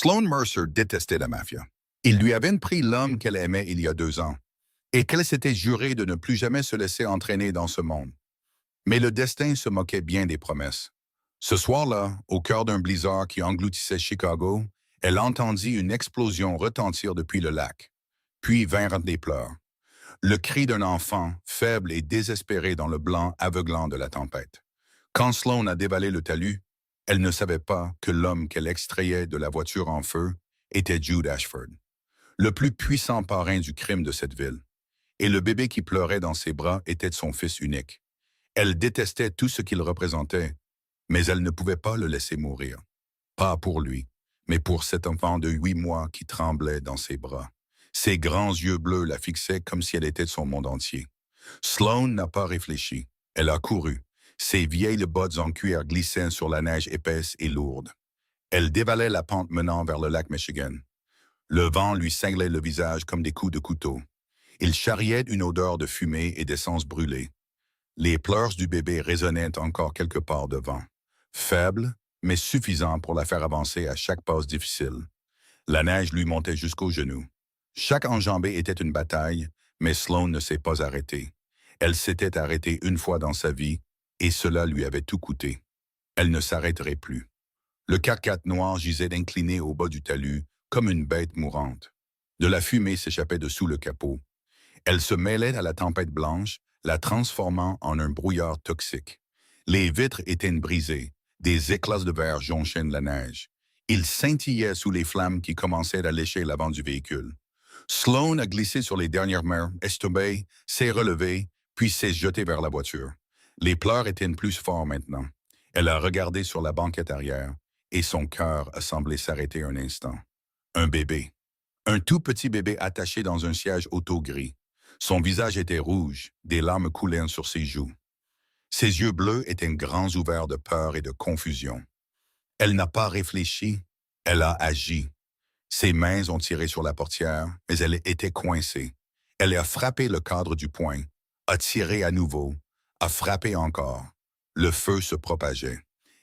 Sloane Mercer détestait la mafia. Il lui avait pris l'homme qu'elle aimait il y a 2 ans, et qu'elle s'était juré de ne plus jamais se laisser entraîner dans ce monde. Mais le destin se moquait bien des promesses. Ce soir-là, au cœur d'un blizzard qui engloutissait Chicago, elle entendit une explosion retentir depuis le lac. Puis vinrent des pleurs. Le cri d'un enfant, faible et désespéré dans le blanc aveuglant de la tempête. Quand Sloane a dévalé le talus, elle ne savait pas que l'homme qu'elle extrayait de la voiture en feu était Jude Ashford, le plus puissant parrain du crime de cette ville. Et le bébé qui pleurait dans ses bras était son fils unique. Elle détestait tout ce qu'il représentait, mais elle ne pouvait pas le laisser mourir. Pas pour lui, mais pour cet enfant de 8 mois qui tremblait dans ses bras. Ses grands yeux bleus la fixaient comme si elle était de son monde entier. Sloane n'a pas réfléchi. Elle a couru. Ses vieilles bottes en cuir glissaient sur la neige épaisse et lourde. Elle dévalait la pente menant vers le lac Michigan. Le vent lui cinglait le visage comme des coups de couteau. Il charriait une odeur de fumée et d'essence brûlée. Les pleurs du bébé résonnaient encore quelque part devant. Faibles, mais suffisants pour la faire avancer à chaque passe difficile. La neige lui montait jusqu'aux genoux. Chaque enjambée était une bataille, mais Sloane ne s'est pas arrêtée. Elle s'était arrêtée une fois dans sa vie, et cela lui avait tout coûté. Elle ne s'arrêterait plus. Le 4x4 noir gisait incliné au bas du talus, comme une bête mourante. De la fumée s'échappait dessous le capot. Elle se mêlait à la tempête blanche, la transformant en un brouillard toxique. Les vitres étaient brisées, des éclats de verre jonchaient la neige. Ils scintillaient sous les flammes qui commençaient à lécher l'avant du véhicule. Sloane a glissé sur les dernières mains, estombé, s'est relevé, puis s'est jeté vers la voiture. Les pleurs étaient plus forts maintenant. Elle a regardé sur la banquette arrière, et son cœur a semblé s'arrêter un instant. Un bébé. Un tout petit bébé attaché dans un siège auto gris. Son visage était rouge, des larmes coulaient sur ses joues. Ses yeux bleus étaient grands ouverts de peur et de confusion. Elle n'a pas réfléchi, elle a agi. Ses mains ont tiré sur la portière, mais elle était coincée. Elle a frappé le cadre du poing, a tiré à nouveau, a frappé encore. Le feu se propageait.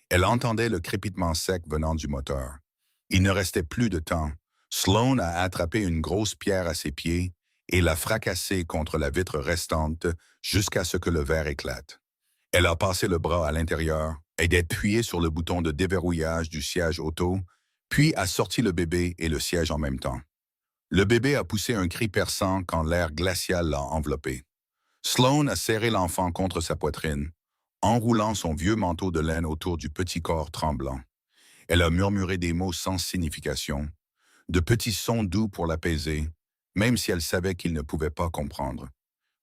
Elle entendait le crépitement sec venant du moteur. Il ne restait plus de temps. Sloane a attrapé une grosse pierre à ses pieds et l'a fracassée contre la vitre restante jusqu'à ce que le verre éclate. Elle a passé le bras à l'intérieur et appuyé sur le bouton de déverrouillage du siège auto, puis a sorti le bébé et le siège en même temps. Le bébé a poussé un cri perçant quand l'air glacial l'a enveloppé. Sloane a serré l'enfant contre sa poitrine, enroulant son vieux manteau de laine autour du petit corps tremblant. Elle a murmuré des mots sans signification, de petits sons doux pour l'apaiser, même si elle savait qu'il ne pouvait pas comprendre.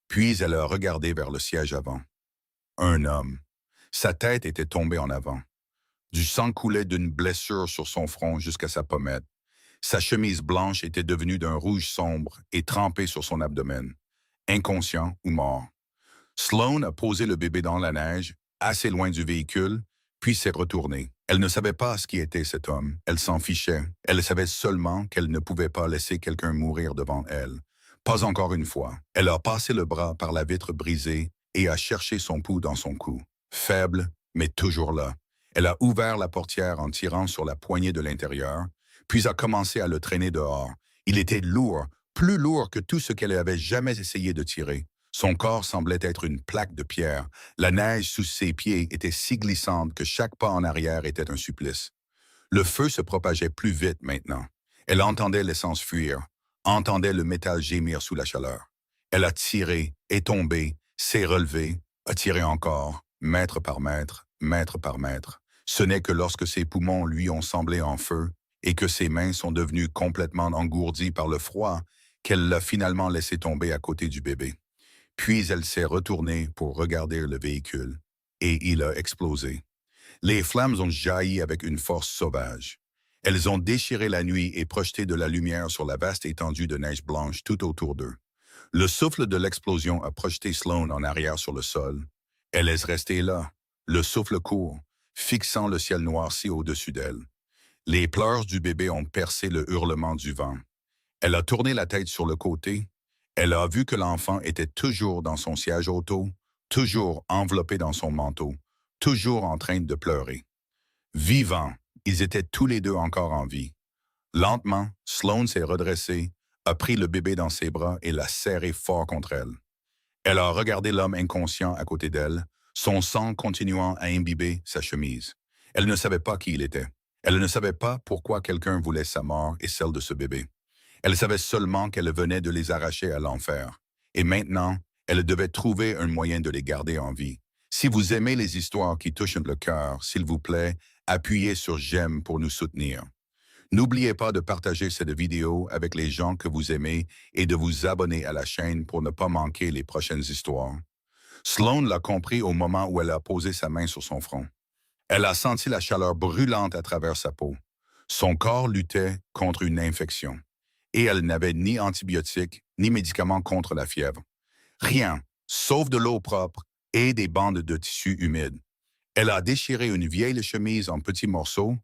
Puis elle a regardé vers le siège avant. Un homme. Sa tête était tombée en avant. Du sang coulait d'une blessure sur son front jusqu'à sa pommette. Sa chemise blanche était devenue d'un rouge sombre et trempée sur son abdomen, inconscient ou mort. Sloane a posé le bébé dans la neige, assez loin du véhicule, puis s'est retournée. Elle ne savait pas ce qui était cet homme. Elle s'en fichait. Elle savait seulement qu'elle ne pouvait pas laisser quelqu'un mourir devant elle. Pas encore une fois. Elle a passé le bras par la vitre brisée et a cherché son pouls dans son cou. Faible, mais toujours là. Elle a ouvert la portière en tirant sur la poignée de l'intérieur, puis a commencé à le traîner dehors. Il était lourd, plus lourd que tout ce qu'elle avait jamais essayé de tirer. Son corps semblait être une plaque de pierre. La neige sous ses pieds était si glissante que chaque pas en arrière était un supplice. Le feu se propageait plus vite maintenant. Elle entendait l'essence fuir, entendait le métal gémir sous la chaleur. Elle a tiré, est tombée, s'est relevée, a tiré encore, mètre par mètre, mètre par mètre. Ce n'est que lorsque ses poumons lui ont semblé en feu et que ses mains sont devenues complètement engourdies par le froid qu'elle l'a finalement laissé tomber à côté du bébé. Puis elle s'est retournée pour regarder le véhicule, et il a explosé. Les flammes ont jailli avec une force sauvage. Elles ont déchiré la nuit et projeté de la lumière sur la vaste étendue de neige blanche tout autour d'eux. Le souffle de l'explosion a projeté Sloane en arrière sur le sol. Elle est restée là, le souffle court, fixant le ciel noirci au-dessus d'elle. Les pleurs du bébé ont percé le hurlement du vent. Elle a tourné la tête sur le côté. Elle a vu que l'enfant était toujours dans son siège auto, toujours enveloppé dans son manteau, toujours en train de pleurer. Vivants, ils étaient tous les deux encore en vie. Lentement, Sloane s'est redressée, a pris le bébé dans ses bras et l'a serré fort contre elle. Elle a regardé l'homme inconscient à côté d'elle, son sang continuant à imbiber sa chemise. Elle ne savait pas qui il était. Elle ne savait pas pourquoi quelqu'un voulait sa mort et celle de ce bébé. Elle savait seulement qu'elle venait de les arracher à l'enfer. Et maintenant, elle devait trouver un moyen de les garder en vie. Si vous aimez les histoires qui touchent le cœur, s'il vous plaît, appuyez sur j'aime pour nous soutenir. N'oubliez pas de partager cette vidéo avec les gens que vous aimez et de vous abonner à la chaîne pour ne pas manquer les prochaines histoires. Sloane l'a compris au moment où elle a posé sa main sur son front. Elle a senti la chaleur brûlante à travers sa peau. Son corps luttait contre une infection. Et elle n'avait ni antibiotiques ni médicaments contre la fièvre. Rien, sauf de l'eau propre et des bandes de tissu humide. Elle a déchiré une vieille chemise en petits morceaux,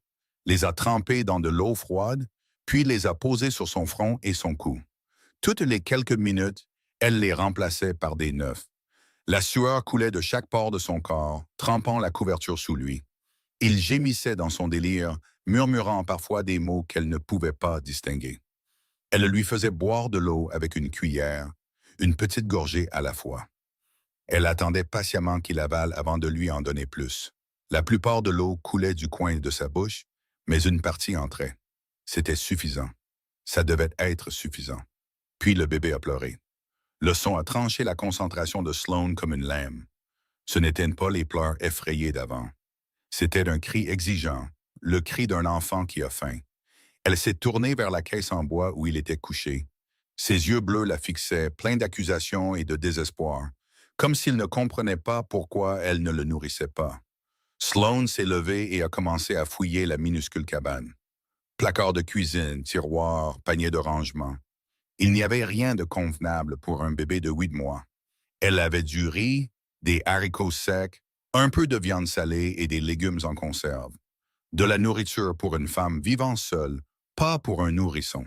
les a trempés dans de l'eau froide, puis les a posés sur son front et son cou. Toutes les quelques minutes, elle les remplaçait par des neufs. La sueur coulait de chaque pore de son corps, trempant la couverture sous lui. Il gémissait dans son délire, murmurant parfois des mots qu'elle ne pouvait pas distinguer. Elle lui faisait boire de l'eau avec une cuillère, une petite gorgée à la fois. Elle attendait patiemment qu'il avale avant de lui en donner plus. La plupart de l'eau coulait du coin de sa bouche, mais une partie entrait. C'était suffisant. Ça devait être suffisant. Puis le bébé a pleuré. Le son a tranché la concentration de Sloane comme une lame. Ce n'étaient pas les pleurs effrayés d'avant. C'était un cri exigeant, le cri d'un enfant qui a faim. Elle s'est tournée vers la caisse en bois où il était couché. Ses yeux bleus la fixaient, pleins d'accusations et de désespoir, comme s'il ne comprenait pas pourquoi elle ne le nourrissait pas. Sloane s'est levé et a commencé à fouiller la minuscule cabane. Placards de cuisine, tiroirs, paniers de rangement. Il n'y avait rien de convenable pour un bébé de 8 mois. Elle avait du riz, des haricots secs, un peu de viande salée et des légumes en conserve. De la nourriture pour une femme vivant seule, pas pour un nourrisson.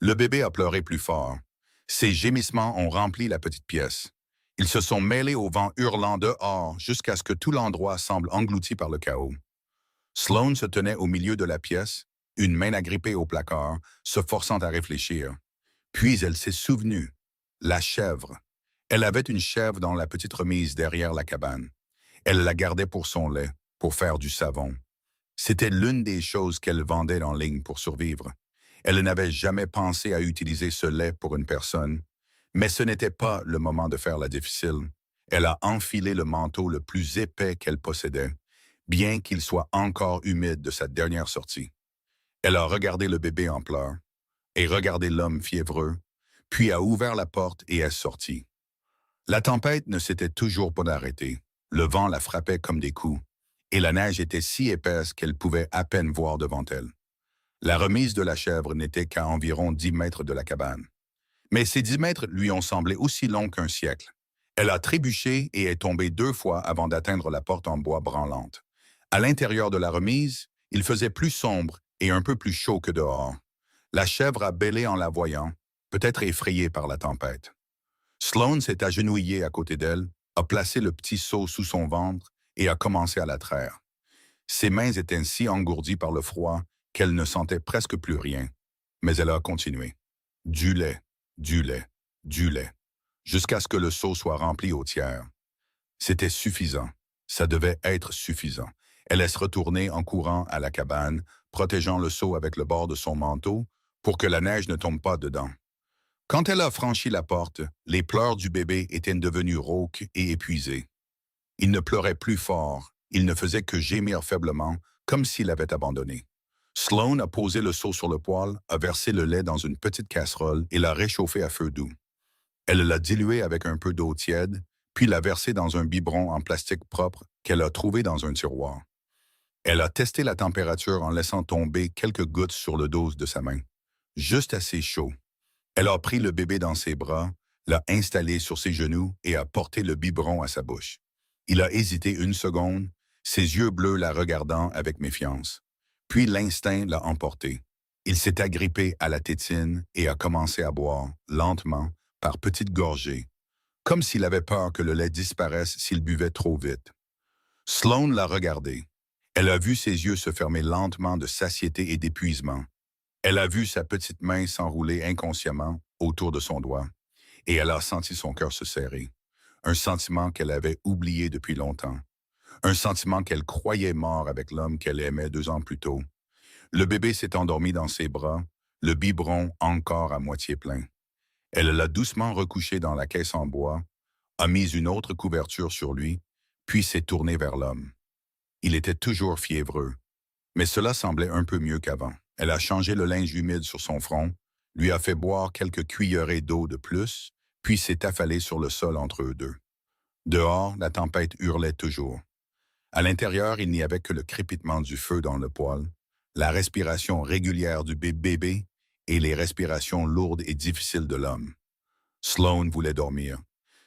Le bébé a pleuré plus fort. Ses gémissements ont rempli la petite pièce. Ils se sont mêlés au vent hurlant dehors jusqu'à ce que tout l'endroit semble englouti par le chaos. Sloane se tenait au milieu de la pièce, une main agrippée au placard, se forçant à réfléchir. Puis elle s'est souvenue. La chèvre. Elle avait une chèvre dans la petite remise derrière la cabane. Elle la gardait pour son lait, pour faire du savon. C'était l'une des choses qu'elle vendait en ligne pour survivre. Elle n'avait jamais pensé à utiliser ce lait pour une personne, mais ce n'était pas le moment de faire la difficile. Elle a enfilé le manteau le plus épais qu'elle possédait, bien qu'il soit encore humide de sa dernière sortie. Elle a regardé le bébé en pleurs et regardé l'homme fiévreux, puis a ouvert la porte et est sortie. La tempête ne s'était toujours pas arrêtée. Le vent la frappait comme des coups, et la neige était si épaisse qu'elle pouvait à peine voir devant elle. La remise de la chèvre n'était qu'à environ 10 mètres de la cabane. Mais ces 10 mètres lui ont semblé aussi longs qu'un siècle. Elle a trébuché et est tombée 2 fois avant d'atteindre la porte en bois branlante. À l'intérieur de la remise, il faisait plus sombre et un peu plus chaud que dehors. La chèvre a bêlé en la voyant, peut-être effrayée par la tempête. Sloane s'est agenouillé à côté d'elle, a placé le petit seau sous son ventre et a commencé à la traire. Ses mains étaient si engourdies par le froid qu'elle ne sentait presque plus rien. Mais elle a continué. Du lait, du lait, du lait, jusqu'à ce que le seau soit rempli au tiers. C'était suffisant. Ça devait être suffisant. Elle est retournée en courant à la cabane, protégeant le seau avec le bord de son manteau pour que la neige ne tombe pas dedans. Quand elle a franchi la porte, les pleurs du bébé étaient devenus rauques et épuisés. Il ne pleurait plus fort, il ne faisait que gémir faiblement, comme s'il avait abandonné. Sloane a posé le seau sur le poêle, a versé le lait dans une petite casserole et l'a réchauffé à feu doux. Elle l'a dilué avec un peu d'eau tiède, puis l'a versé dans un biberon en plastique propre qu'elle a trouvé dans un tiroir. Elle a testé la température en laissant tomber quelques gouttes sur le dos de sa main. Juste assez chaud. Elle a pris le bébé dans ses bras, l'a installé sur ses genoux et a porté le biberon à sa bouche. Il a hésité une seconde, ses yeux bleus la regardant avec méfiance. Puis l'instinct l'a emporté. Il s'est agrippé à la tétine et a commencé à boire, lentement, par petites gorgées, comme s'il avait peur que le lait disparaisse s'il buvait trop vite. Sloane l'a regardé. Elle a vu ses yeux se fermer lentement de satiété et d'épuisement. Elle a vu sa petite main s'enrouler inconsciemment autour de son doigt, et elle a senti son cœur se serrer. Un sentiment qu'elle avait oublié depuis longtemps. Un sentiment qu'elle croyait mort avec l'homme qu'elle aimait 2 ans plus tôt. Le bébé s'est endormi dans ses bras, le biberon encore à moitié plein. Elle l'a doucement recouché dans la caisse en bois, a mis une autre couverture sur lui, puis s'est tournée vers l'homme. Il était toujours fiévreux, mais cela semblait un peu mieux qu'avant. Elle a changé le linge humide sur son front, lui a fait boire quelques cuillerées d'eau de plus, puis s'est affalée sur le sol entre eux deux. Dehors, la tempête hurlait toujours. À l'intérieur, il n'y avait que le crépitement du feu dans le poêle, la respiration régulière du bébé et les respirations lourdes et difficiles de l'homme. Sloane voulait dormir.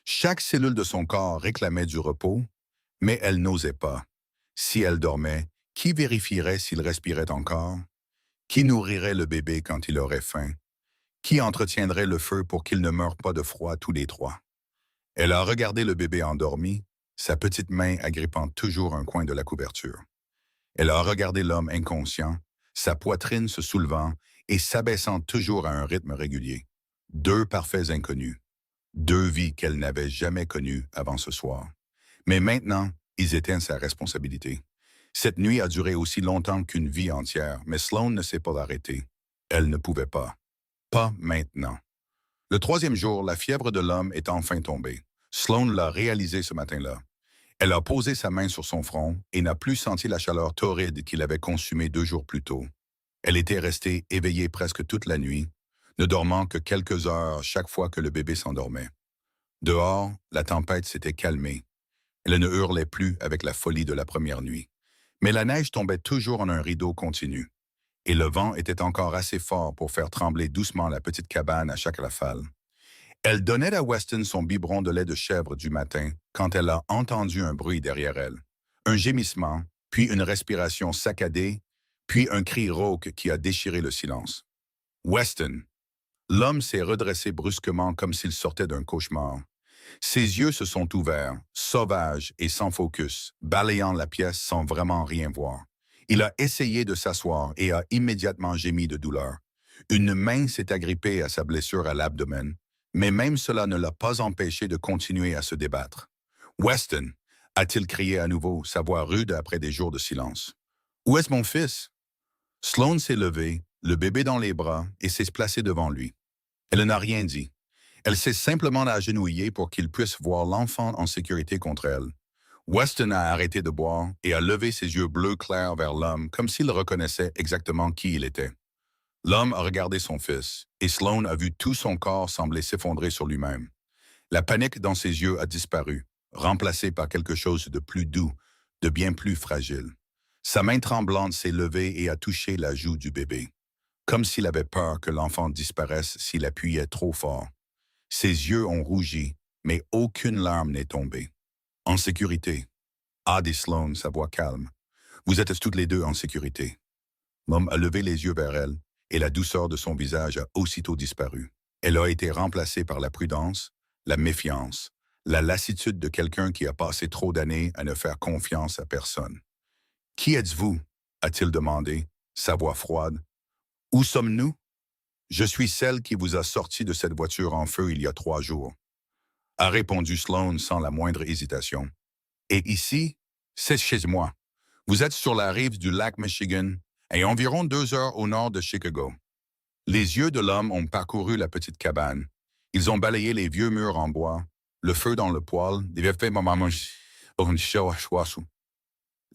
Chaque cellule de son corps réclamait du repos, mais elle n'osait pas. Si elle dormait, qui vérifierait s'il respirait encore? Qui nourrirait le bébé quand il aurait faim? Qui entretiendrait le feu pour qu'il ne meure pas de froid tous les trois? Elle a regardé le bébé endormi, sa petite main agrippant toujours un coin de la couverture. Elle a regardé l'homme inconscient, sa poitrine se soulevant et s'abaissant toujours à un rythme régulier. 2 parfaits inconnus. 2 vies qu'elle n'avait jamais connues avant ce soir. Mais maintenant, ils étaient sa responsabilité. Cette nuit a duré aussi longtemps qu'une vie entière, mais Sloane ne s'est pas arrêtée. Elle ne pouvait pas. Pas maintenant. Le 3e jour, la fièvre de l'homme est enfin tombée. Sloane l'a réalisé ce matin-là. Elle a posé sa main sur son front et n'a plus senti la chaleur torride qu'il avait consumée 2 jours plus tôt. Elle était restée éveillée presque toute la nuit, ne dormant que quelques heures chaque fois que le bébé s'endormait. Dehors, la tempête s'était calmée. Elle ne hurlait plus avec la folie de la première nuit. Mais la neige tombait toujours en un rideau continu, et le vent était encore assez fort pour faire trembler doucement la petite cabane à chaque rafale. Elle donnait à Weston son biberon de lait de chèvre du matin quand elle a entendu un bruit derrière elle. Un gémissement, puis une respiration saccadée, puis un cri rauque qui a déchiré le silence. Weston. L'homme s'est redressé brusquement comme s'il sortait d'un cauchemar. Ses yeux se sont ouverts, sauvages et sans focus, balayant la pièce sans vraiment rien voir. Il a essayé de s'asseoir et a immédiatement gémi de douleur. Une main s'est agrippée à sa blessure à l'abdomen, mais même cela ne l'a pas empêché de continuer à se débattre. « Weston !» a-t-il crié à nouveau, sa voix rude après des jours de silence. « Où est mon fils ?» Sloane s'est levée, le bébé dans les bras, et s'est placée devant lui. Elle n'a rien dit. Elle s'est simplement agenouillée pour qu'il puisse voir l'enfant en sécurité contre elle. Weston a arrêté de boire et a levé ses yeux bleus clairs vers l'homme comme s'il reconnaissait exactement qui il était. L'homme a regardé son fils, et Sloane a vu tout son corps sembler s'effondrer sur lui-même. La panique dans ses yeux a disparu, remplacée par quelque chose de plus doux, de bien plus fragile. Sa main tremblante s'est levée et a touché la joue du bébé, comme s'il avait peur que l'enfant disparaisse s'il appuyait trop fort. Ses yeux ont rougi, mais aucune larme n'est tombée. En sécurité. Ah, dit Sloane, sa voix calme. Vous êtes toutes les deux en sécurité. L'homme a levé les yeux vers elle, et la douceur de son visage a aussitôt disparu. Elle a été remplacée par la prudence, la méfiance, la lassitude de quelqu'un qui a passé trop d'années à ne faire confiance à personne. « Qui êtes-vous » a-t-il demandé, sa voix froide. « Où sommes-nous » ? « Je suis celle qui vous a sorti de cette voiture en feu il y a 3 jours. » A répondu Sloane sans la moindre hésitation. « Et ici, c'est chez moi. Vous êtes sur la rive du lac Michigan et environ 2 heures au nord de Chicago. » Les yeux de l'homme ont parcouru la petite cabane. Ils ont balayé les vieux murs en bois, le feu dans le poêle, les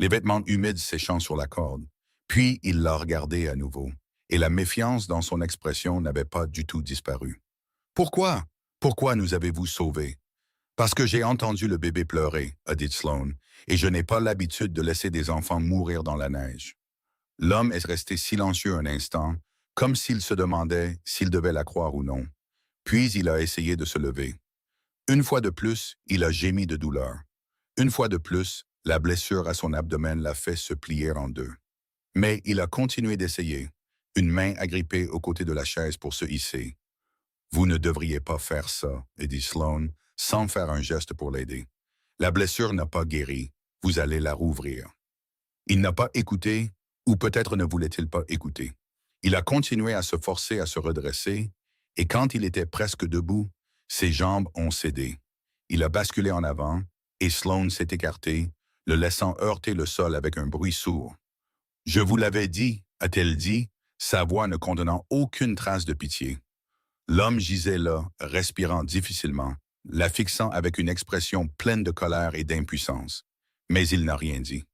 vêtements humides séchant sur la corde. Puis il l'a regardé à nouveau, et la méfiance dans son expression n'avait pas du tout disparu. « Pourquoi? Pourquoi nous avez-vous sauvés? »« Parce que j'ai entendu le bébé pleurer, » a dit Sloane, « et je n'ai pas l'habitude de laisser des enfants mourir dans la neige. » L'homme est resté silencieux un instant, comme s'il se demandait s'il devait la croire ou non. Puis il a essayé de se lever. Une fois de plus, il a gémi de douleur. Une fois de plus, la blessure à son abdomen l'a fait se plier en 2. Mais il a continué d'essayer, une main agrippée aux côtés de la chaise pour se hisser. « Vous ne devriez pas faire ça, » dit Sloane, sans faire un geste pour l'aider. « La blessure n'a pas guéri, vous allez la rouvrir. » Il n'a pas écouté, ou peut-être ne voulait-il pas écouter. Il a continué à se forcer à se redresser, et quand il était presque debout, ses jambes ont cédé. Il a basculé en avant, et Sloane s'est écarté, le laissant heurter le sol avec un bruit sourd. « Je vous l'avais dit », a-t-elle dit, sa voix ne contenant aucune trace de pitié. L'homme gisait là, respirant difficilement, la fixant avec une expression pleine de colère et d'impuissance. Mais il n'a rien dit.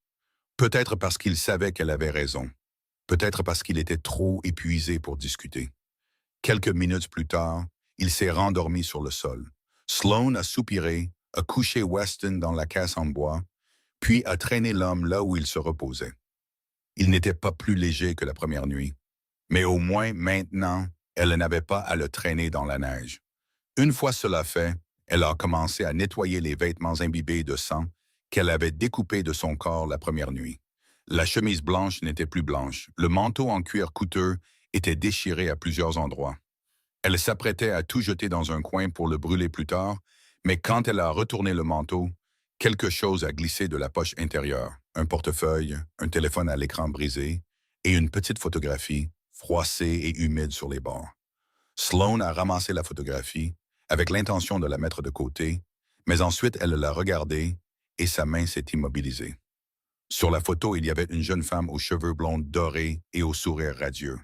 Peut-être parce qu'il savait qu'elle avait raison. Peut-être parce qu'il était trop épuisé pour discuter. Quelques minutes plus tard, il s'est rendormi sur le sol. Sloane a soupiré, a couché Weston dans la caisse en bois, puis a traîné l'homme là où il se reposait. Il n'était pas plus léger que la première nuit, mais au moins maintenant, elle n'avait pas à le traîner dans la neige. Une fois cela fait, elle a commencé à nettoyer les vêtements imbibés de sang qu'elle avait découpés de son corps la première nuit. La chemise blanche n'était plus blanche, le manteau en cuir coûteux était déchiré à plusieurs endroits. Elle s'apprêtait à tout jeter dans un coin pour le brûler plus tard, mais quand elle a retourné le manteau, quelque chose a glissé de la poche intérieure, un portefeuille, un téléphone à l'écran brisé et une petite photographie, froissée et humide sur les bords. Sloane a ramassé la photographie, avec l'intention de la mettre de côté, mais ensuite elle l'a regardée et sa main s'est immobilisée. Sur la photo, il y avait une jeune femme aux cheveux blonds dorés et au sourire radieux.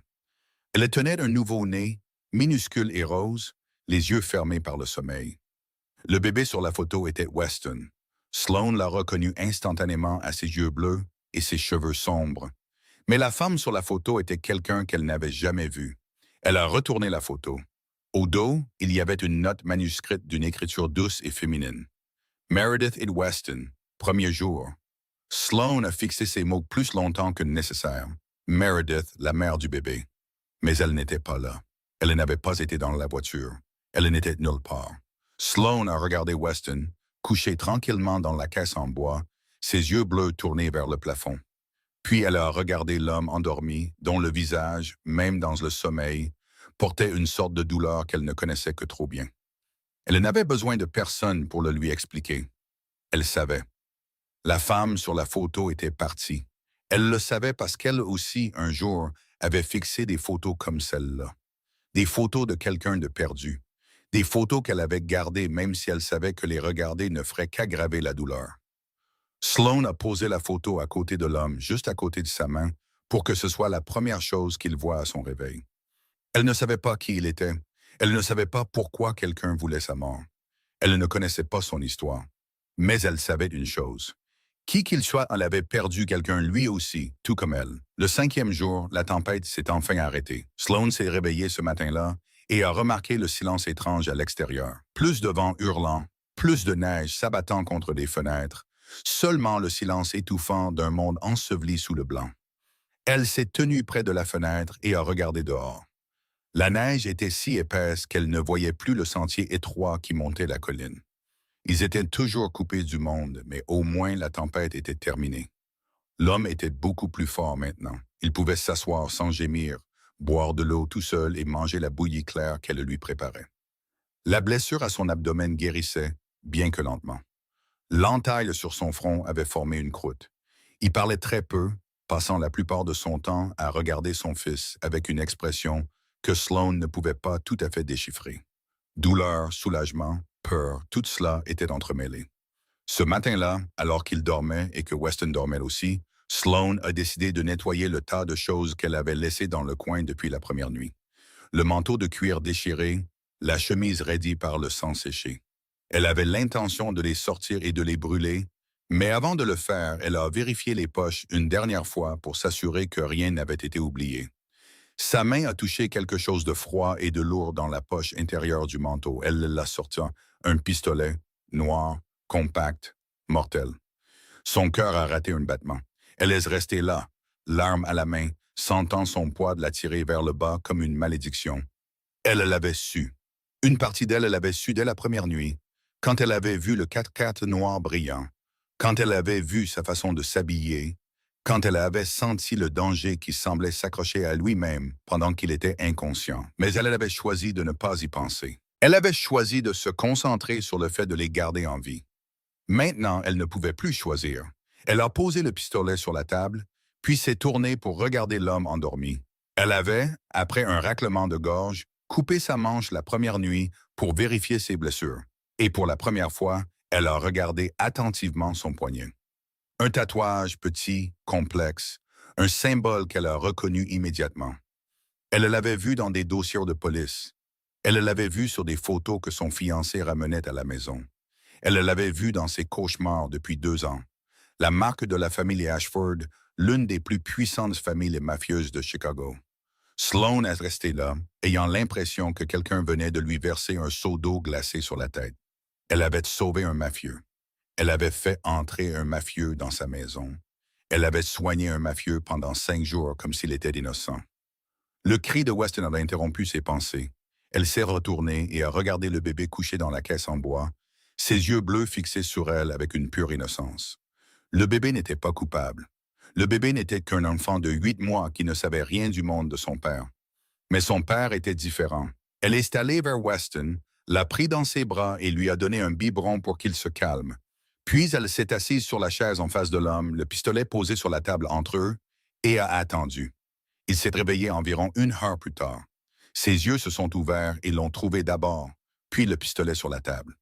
Elle tenait un nouveau-né, minuscule et rose, les yeux fermés par le sommeil. Le bébé sur la photo était Weston. Sloane l'a reconnu instantanément à ses yeux bleus et ses cheveux sombres. Mais la femme sur la photo était quelqu'un qu'elle n'avait jamais vu. Elle a retourné la photo. Au dos, il y avait une note manuscrite d'une écriture douce et féminine. Meredith et Weston, premier jour. Sloane a fixé ces mots plus longtemps que nécessaire. Meredith, la mère du bébé. Mais elle n'était pas là. Elle n'avait pas été dans la voiture. Elle n'était nulle part. Sloane a regardé Weston, couché tranquillement dans la caisse en bois, ses yeux bleus tournés vers le plafond. Puis elle a regardé l'homme endormi, dont le visage, même dans le sommeil, portait une sorte de douleur qu'elle ne connaissait que trop bien. Elle n'avait besoin de personne pour le lui expliquer. Elle savait. La femme sur la photo était partie. Elle le savait parce qu'elle aussi, un jour, avait fixé des photos comme celle-là. Des photos de quelqu'un de perdu. Des photos qu'elle avait gardées même si elle savait que les regarder ne ferait qu'aggraver la douleur. Sloane a posé la photo à côté de l'homme, juste à côté de sa main, pour que ce soit la première chose qu'il voit à son réveil. Elle ne savait pas qui il était. Elle ne savait pas pourquoi quelqu'un voulait sa mort. Elle ne connaissait pas son histoire. Mais elle savait une chose. Qui qu'il soit, elle avait perdu quelqu'un lui aussi, tout comme elle. Le 5e jour, la tempête s'est enfin arrêtée. Sloane s'est réveillé ce matin-là et a remarqué le silence étrange à l'extérieur. Plus de vent hurlant, plus de neige s'abattant contre des fenêtres, seulement le silence étouffant d'un monde enseveli sous le blanc. Elle s'est tenue près de la fenêtre et a regardé dehors. La neige était si épaisse qu'elle ne voyait plus le sentier étroit qui montait la colline. Ils étaient toujours coupés du monde, mais au moins la tempête était terminée. L'homme était beaucoup plus fort maintenant. Il pouvait s'asseoir sans gémir, boire de l'eau tout seul et manger la bouillie claire qu'elle lui préparait. La blessure à son abdomen guérissait, bien que lentement. L'entaille sur son front avait formé une croûte. Il parlait très peu, passant la plupart de son temps à regarder son fils avec une expression que Sloane ne pouvait pas tout à fait déchiffrer. Douleur, soulagement, peur, tout cela était entremêlé. Ce matin-là, alors qu'il dormait et que Weston dormait aussi, Sloane a décidé de nettoyer le tas de choses qu'elle avait laissées dans le coin depuis la première nuit. Le manteau de cuir déchiré, la chemise raidie par le sang séché. Elle avait l'intention de les sortir et de les brûler, mais avant de le faire, elle a vérifié les poches une dernière fois pour s'assurer que rien n'avait été oublié. Sa main a touché quelque chose de froid et de lourd dans la poche intérieure du manteau. Elle l'a sorti, un pistolet, noir, compact, mortel. Son cœur a raté un battement. Elle est restée là, l'arme à la main, sentant son poids de la tirer vers le bas comme une malédiction. Elle l'avait su. Une partie d'elle l'avait su dès la première nuit, quand elle avait vu le 4x4 noir brillant, quand elle avait vu sa façon de s'habiller, quand elle avait senti le danger qui semblait s'accrocher à lui-même pendant qu'il était inconscient. Mais elle avait choisi de ne pas y penser. Elle avait choisi de se concentrer sur le fait de les garder en vie. Maintenant, elle ne pouvait plus choisir. Elle a posé le pistolet sur la table, puis s'est tournée pour regarder l'homme endormi. Elle avait, après un raclement de gorge, coupé sa manche la première nuit pour vérifier ses blessures. Et pour la première fois, elle a regardé attentivement son poignet. Un tatouage petit, complexe, un symbole qu'elle a reconnu immédiatement. Elle l'avait vu dans des dossiers de police. Elle l'avait vu sur des photos que son fiancé ramenait à la maison. Elle l'avait vu dans ses cauchemars depuis 2 ans. La marque de la famille Ashford, l'une des plus puissantes familles mafieuses de Chicago. Sloan est restée là, ayant l'impression que quelqu'un venait de lui verser un seau d'eau glacée sur la tête. Elle avait sauvé un mafieux. Elle avait fait entrer un mafieux dans sa maison. Elle avait soigné un mafieux pendant 5 jours comme s'il était innocent. Le cri de Weston a interrompu ses pensées. Elle s'est retournée et a regardé le bébé couché dans la caisse en bois, ses yeux bleus fixés sur elle avec une pure innocence. Le bébé n'était pas coupable. Le bébé n'était qu'un enfant de 8 mois qui ne savait rien du monde de son père. Mais son père était différent. Elle est allée vers Weston, l'a pris dans ses bras et lui a donné un biberon pour qu'il se calme. Puis elle s'est assise sur la chaise en face de l'homme, le pistolet posé sur la table entre eux, et a attendu. Il s'est réveillé environ 1 heure plus tard. Ses yeux se sont ouverts et l'ont trouvé d'abord, puis le pistolet sur la table.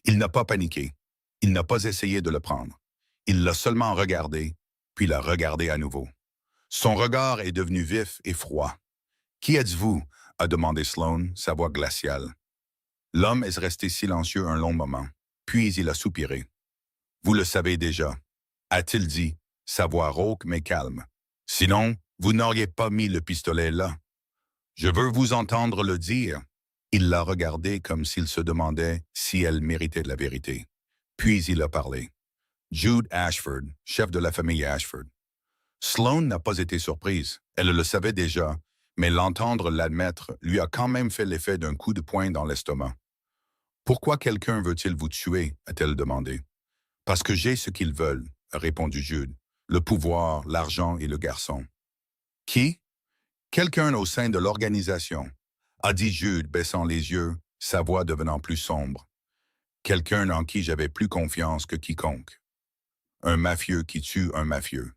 Il n'a pas paniqué. Il n'a pas essayé de le prendre. Il l'a seulement regardé, puis l'a regardé à nouveau. Son regard est devenu vif et froid. « Qui êtes-vous » a demandé Sloan, sa voix glaciale. L'homme est resté silencieux un long moment, puis il a soupiré. « Vous le savez déjà » a-t-il dit, sa voix rauque mais calme. « Sinon, vous n'auriez pas mis le pistolet là. Je veux vous entendre le dire. » Il l'a regardée comme s'il se demandait si elle méritait la vérité. Puis il a parlé. « Jude Ashford, chef de la famille Ashford. » Sloan n'a pas été surprise. Elle le savait déjà, mais l'entendre l'admettre lui a quand même fait l'effet d'un coup de poing dans l'estomac. « Pourquoi quelqu'un veut-il vous tuer » a-t-elle demandé. « Parce que j'ai ce qu'ils veulent » a répondu Jude. « Le pouvoir, l'argent et le garçon. »« Qui » ? « Quelqu'un au sein de l'organisation » a dit Jude, baissant les yeux, sa voix devenant plus sombre. « Quelqu'un en qui j'avais plus confiance que quiconque. Un mafieux qui tue un mafieux. »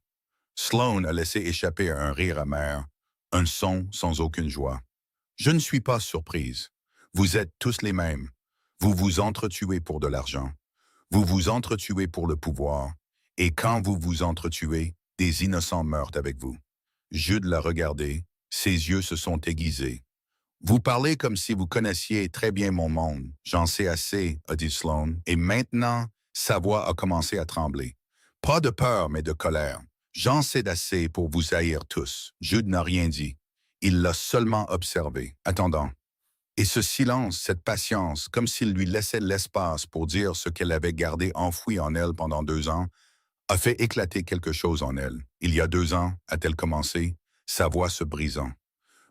Sloan a laissé échapper un rire amer, un son sans aucune joie. « Je ne suis pas surprise. Vous êtes tous les mêmes. Vous vous entretuez pour de l'argent. Vous vous entretuez pour le pouvoir. Et quand vous vous entretuez, des innocents meurent avec vous. » Jude l'a regardé. Ses yeux se sont aiguisés. « Vous parlez comme si vous connaissiez très bien mon monde. J'en sais assez, » a dit Sloan, et maintenant, sa voix a commencé à trembler. Pas de peur, mais de colère. « J'en sais assez pour vous haïr tous. » Jude n'a rien dit. Il l'a seulement observé, attendant. Et ce silence, cette patience, comme s'il lui laissait l'espace pour dire ce qu'elle avait gardé enfoui en elle pendant 2 ans, a fait éclater quelque chose en elle. Il y a 2 ans, a-t-elle commencé, sa voix se brisant.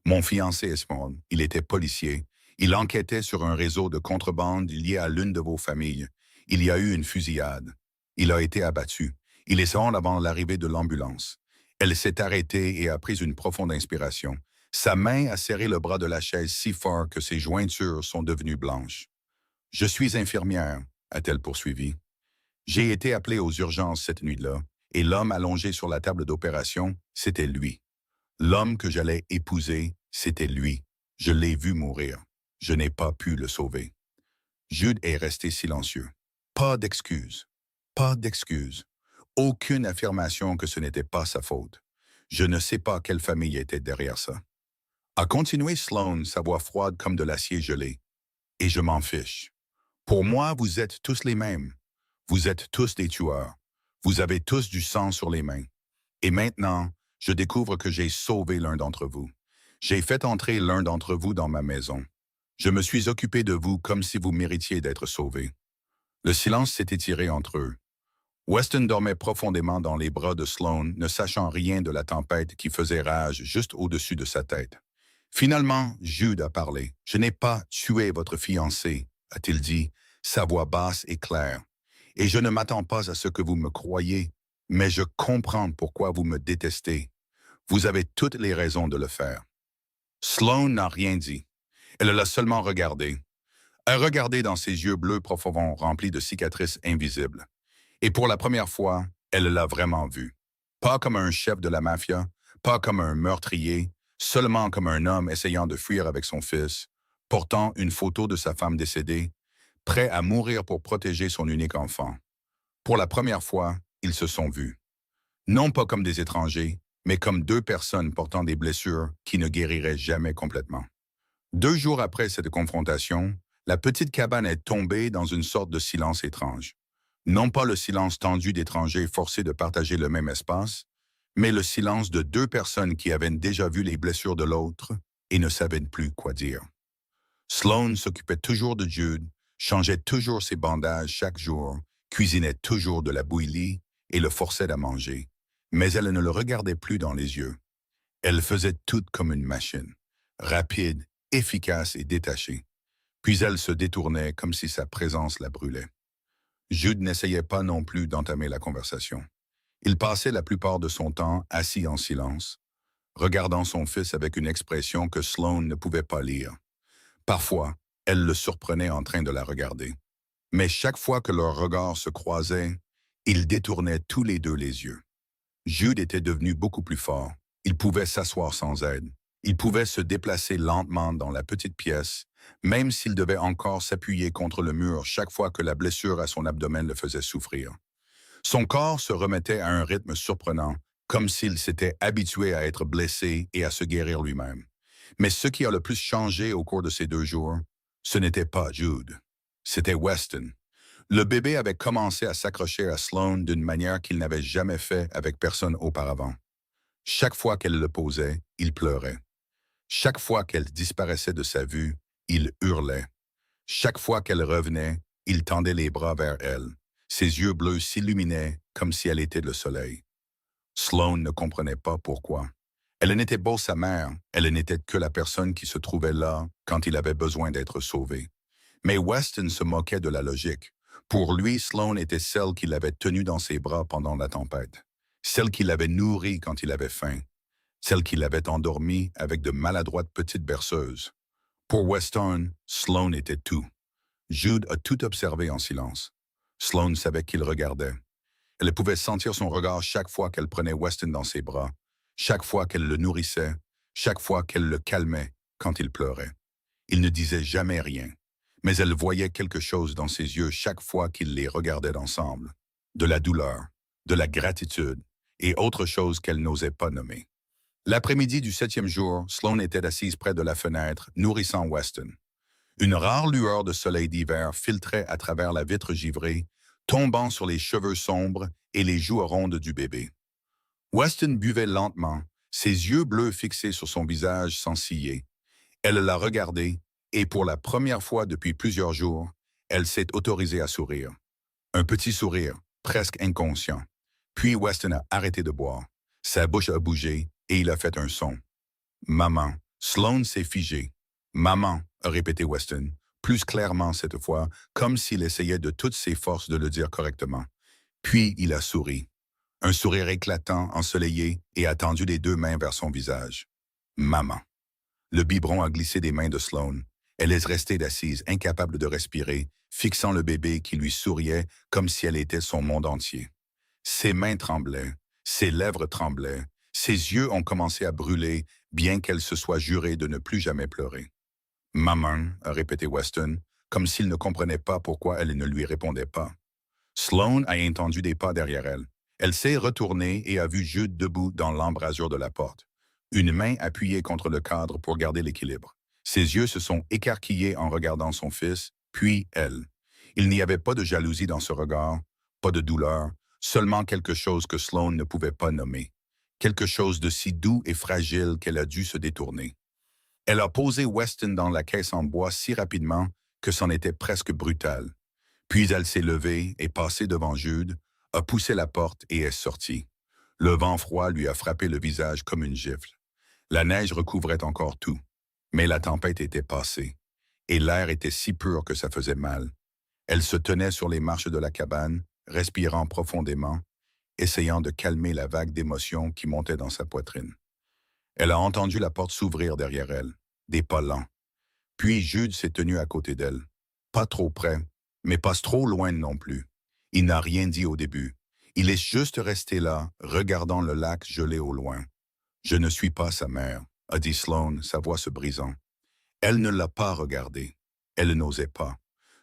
Mon fiancé est mort. Il était policier. Il enquêtait sur un réseau de contrebande lié à l'une de vos familles. Il y a eu une fusillade. Il a été abattu. Il est secondes avant l'arrivée de l'ambulance. Elle s'est arrêtée et a pris une profonde inspiration. Sa main a serré le bras de la chaise si fort que ses jointures sont devenues blanches. « Je suis infirmière », a-t-elle poursuivi. « J'ai été appelée aux urgences cette nuit-là, et l'homme allongé sur la table d'opération, c'était lui. L'homme que j'allais épouser, c'était lui. Je l'ai vu mourir. Je n'ai pas pu le sauver. » Jude est resté silencieux. Pas d'excuses. Pas d'excuses. Aucune affirmation que ce n'était pas sa faute. Je ne sais pas quelle famille était derrière ça. A continué Sloan, sa voix froide comme de l'acier gelé. Et je m'en fiche. Pour moi, vous êtes tous les mêmes. Vous êtes tous des tueurs. Vous avez tous du sang sur les mains. Et maintenant, je découvre que j'ai sauvé l'un d'entre vous. J'ai fait entrer l'un d'entre vous dans ma maison. Je me suis occupé de vous comme si vous méritiez d'être sauvé. Le silence s'est étiré entre eux. Weston dormait profondément dans les bras de Sloan, ne sachant rien de la tempête qui faisait rage juste au-dessus de sa tête. Finalement, Jude a parlé. « Je n'ai pas tué votre fiancé », a-t-il dit, sa voix basse et claire. « Et je ne m'attends pas à ce que vous me croyiez, mais je comprends pourquoi vous me détestez. Vous avez toutes les raisons de le faire. » Sloan n'a rien dit. Elle l'a seulement regardé. Elle regardait dans ses yeux bleus profonds remplis de cicatrices invisibles. Et pour la première fois, elle l'a vraiment vu. Pas comme un chef de la mafia, pas comme un meurtrier, seulement comme un homme essayant de fuir avec son fils, portant une photo de sa femme décédée, prêt à mourir pour protéger son unique enfant. Pour la première fois, ils se sont vus. Non pas comme des étrangers, mais comme deux personnes portant des blessures qui ne guériraient jamais complètement. 2 jours après cette confrontation, la petite cabane est tombée dans une sorte de silence étrange. Non pas le silence tendu d'étrangers forcés de partager le même espace, mais le silence de deux personnes qui avaient déjà vu les blessures de l'autre et ne savaient plus quoi dire. Sloane s'occupait toujours de Jude, changeait toujours ses bandages chaque jour, cuisinait toujours de la bouillie et le forçait à manger. Mais elle ne le regardait plus dans les yeux. Elle faisait tout comme une machine, rapide, efficace et détachée. Puis elle se détournait comme si sa présence la brûlait. Jude n'essayait pas non plus d'entamer la conversation. Il passait la plupart de son temps assis en silence, regardant son fils avec une expression que Sloane ne pouvait pas lire. Parfois, elle le surprenait en train de la regarder. Mais chaque fois que leurs regards se croisaient, ils détournaient tous les deux les yeux. Jude était devenu beaucoup plus fort. Il pouvait s'asseoir sans aide. Il pouvait se déplacer lentement dans la petite pièce, même s'il devait encore s'appuyer contre le mur chaque fois que la blessure à son abdomen le faisait souffrir. Son corps se remettait à un rythme surprenant, comme s'il s'était habitué à être blessé et à se guérir lui-même. Mais ce qui a le plus changé au cours de ces 2 jours, ce n'était pas Jude, c'était Weston. Le bébé avait commencé à s'accrocher à Sloane d'une manière qu'il n'avait jamais fait avec personne auparavant. Chaque fois qu'elle le posait, il pleurait. Chaque fois qu'elle disparaissait de sa vue, il hurlait. Chaque fois qu'elle revenait, il tendait les bras vers elle. Ses yeux bleus s'illuminaient comme si elle était le soleil. Sloane ne comprenait pas pourquoi. Elle n'était pas sa mère, elle n'était que la personne qui se trouvait là quand il avait besoin d'être sauvé. Mais Weston se moquait de la logique. Pour lui, Sloane était celle qui l'avait tenu dans ses bras pendant la tempête, celle qui l'avait nourri quand il avait faim, celle qui l'avait endormi avec de maladroites petites berceuses. Pour Weston, Sloane était tout. Jude a tout observé en silence. Sloane savait qu'il regardait. Elle pouvait sentir son regard chaque fois qu'elle prenait Weston dans ses bras, chaque fois qu'elle le nourrissait, chaque fois qu'elle le calmait quand il pleurait. Il ne disait jamais rien, mais elle voyait quelque chose dans ses yeux chaque fois qu'ils les regardaient ensemble. De la douleur, de la gratitude et autre chose qu'elle n'osait pas nommer. L'après-midi du 7e jour, Sloane était assise près de la fenêtre, nourrissant Weston. Une rare lueur de soleil d'hiver filtrait à travers la vitre givrée, tombant sur les cheveux sombres et les joues rondes du bébé. Weston buvait lentement, ses yeux bleus fixés sur son visage sans ciller. Elle l'a regardé, et pour la première fois depuis plusieurs jours, elle s'est autorisée à sourire. Un petit sourire, presque inconscient. Puis Weston a arrêté de boire. Sa bouche a bougé, et il a fait un son. Maman. Sloane s'est figée. Maman, a répété Weston, plus clairement cette fois, comme s'il essayait de toutes ses forces de le dire correctement. Puis il a souri. Un sourire éclatant, ensoleillé, et a tendu les deux mains vers son visage. Maman. Le biberon a glissé des mains de Sloane. Elle est restée assise, incapable de respirer, fixant le bébé qui lui souriait comme si elle était son monde entier. Ses mains tremblaient, ses lèvres tremblaient, ses yeux ont commencé à brûler, bien qu'elle se soit jurée de ne plus jamais pleurer. « Maman », a répété Weston, comme s'il ne comprenait pas pourquoi elle ne lui répondait pas. Sloane a entendu des pas derrière elle. Elle s'est retournée et a vu Jude debout dans l'embrasure de la porte, une main appuyée contre le cadre pour garder l'équilibre. Ses yeux se sont écarquillés en regardant son fils, puis elle. Il n'y avait pas de jalousie dans ce regard, pas de douleur, seulement quelque chose que Sloane ne pouvait pas nommer. Quelque chose de si doux et fragile qu'elle a dû se détourner. Elle a posé Weston dans la caisse en bois si rapidement que c'en était presque brutal. Puis elle s'est levée et passée devant Jude, a poussé la porte et est sortie. Le vent froid lui a frappé le visage comme une gifle. La neige recouvrait encore tout, mais la tempête était passée, et l'air était si pur que ça faisait mal. Elle se tenait sur les marches de la cabane, respirant profondément, essayant de calmer la vague d'émotions qui montait dans sa poitrine. Elle a entendu la porte s'ouvrir derrière elle, des pas lents. Puis Jude s'est tenu à côté d'elle, pas trop près, mais pas trop loin non plus. Il n'a rien dit au début. Il est juste resté là, regardant le lac gelé au loin. « Je ne suis pas sa mère », a dit Sloane, sa voix se brisant. Elle ne l'a pas regardé. Elle n'osait pas.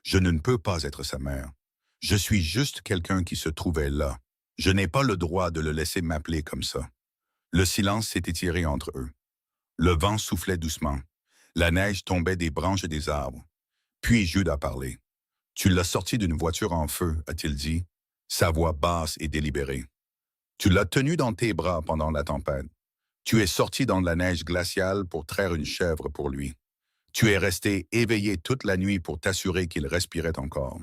Je ne peux pas être sa mère. Je suis juste quelqu'un qui se trouvait là. Je n'ai pas le droit de le laisser m'appeler comme ça. Le silence s'est étiré entre eux. Le vent soufflait doucement. La neige tombait des branches des arbres. Puis Jude a parlé. Tu l'as sorti d'une voiture en feu, a-t-il dit, sa voix basse et délibérée. Tu l'as tenu dans tes bras pendant la tempête. Tu es sorti dans la neige glaciale pour traire une chèvre pour lui. Tu es resté éveillé toute la nuit pour t'assurer qu'il respirait encore.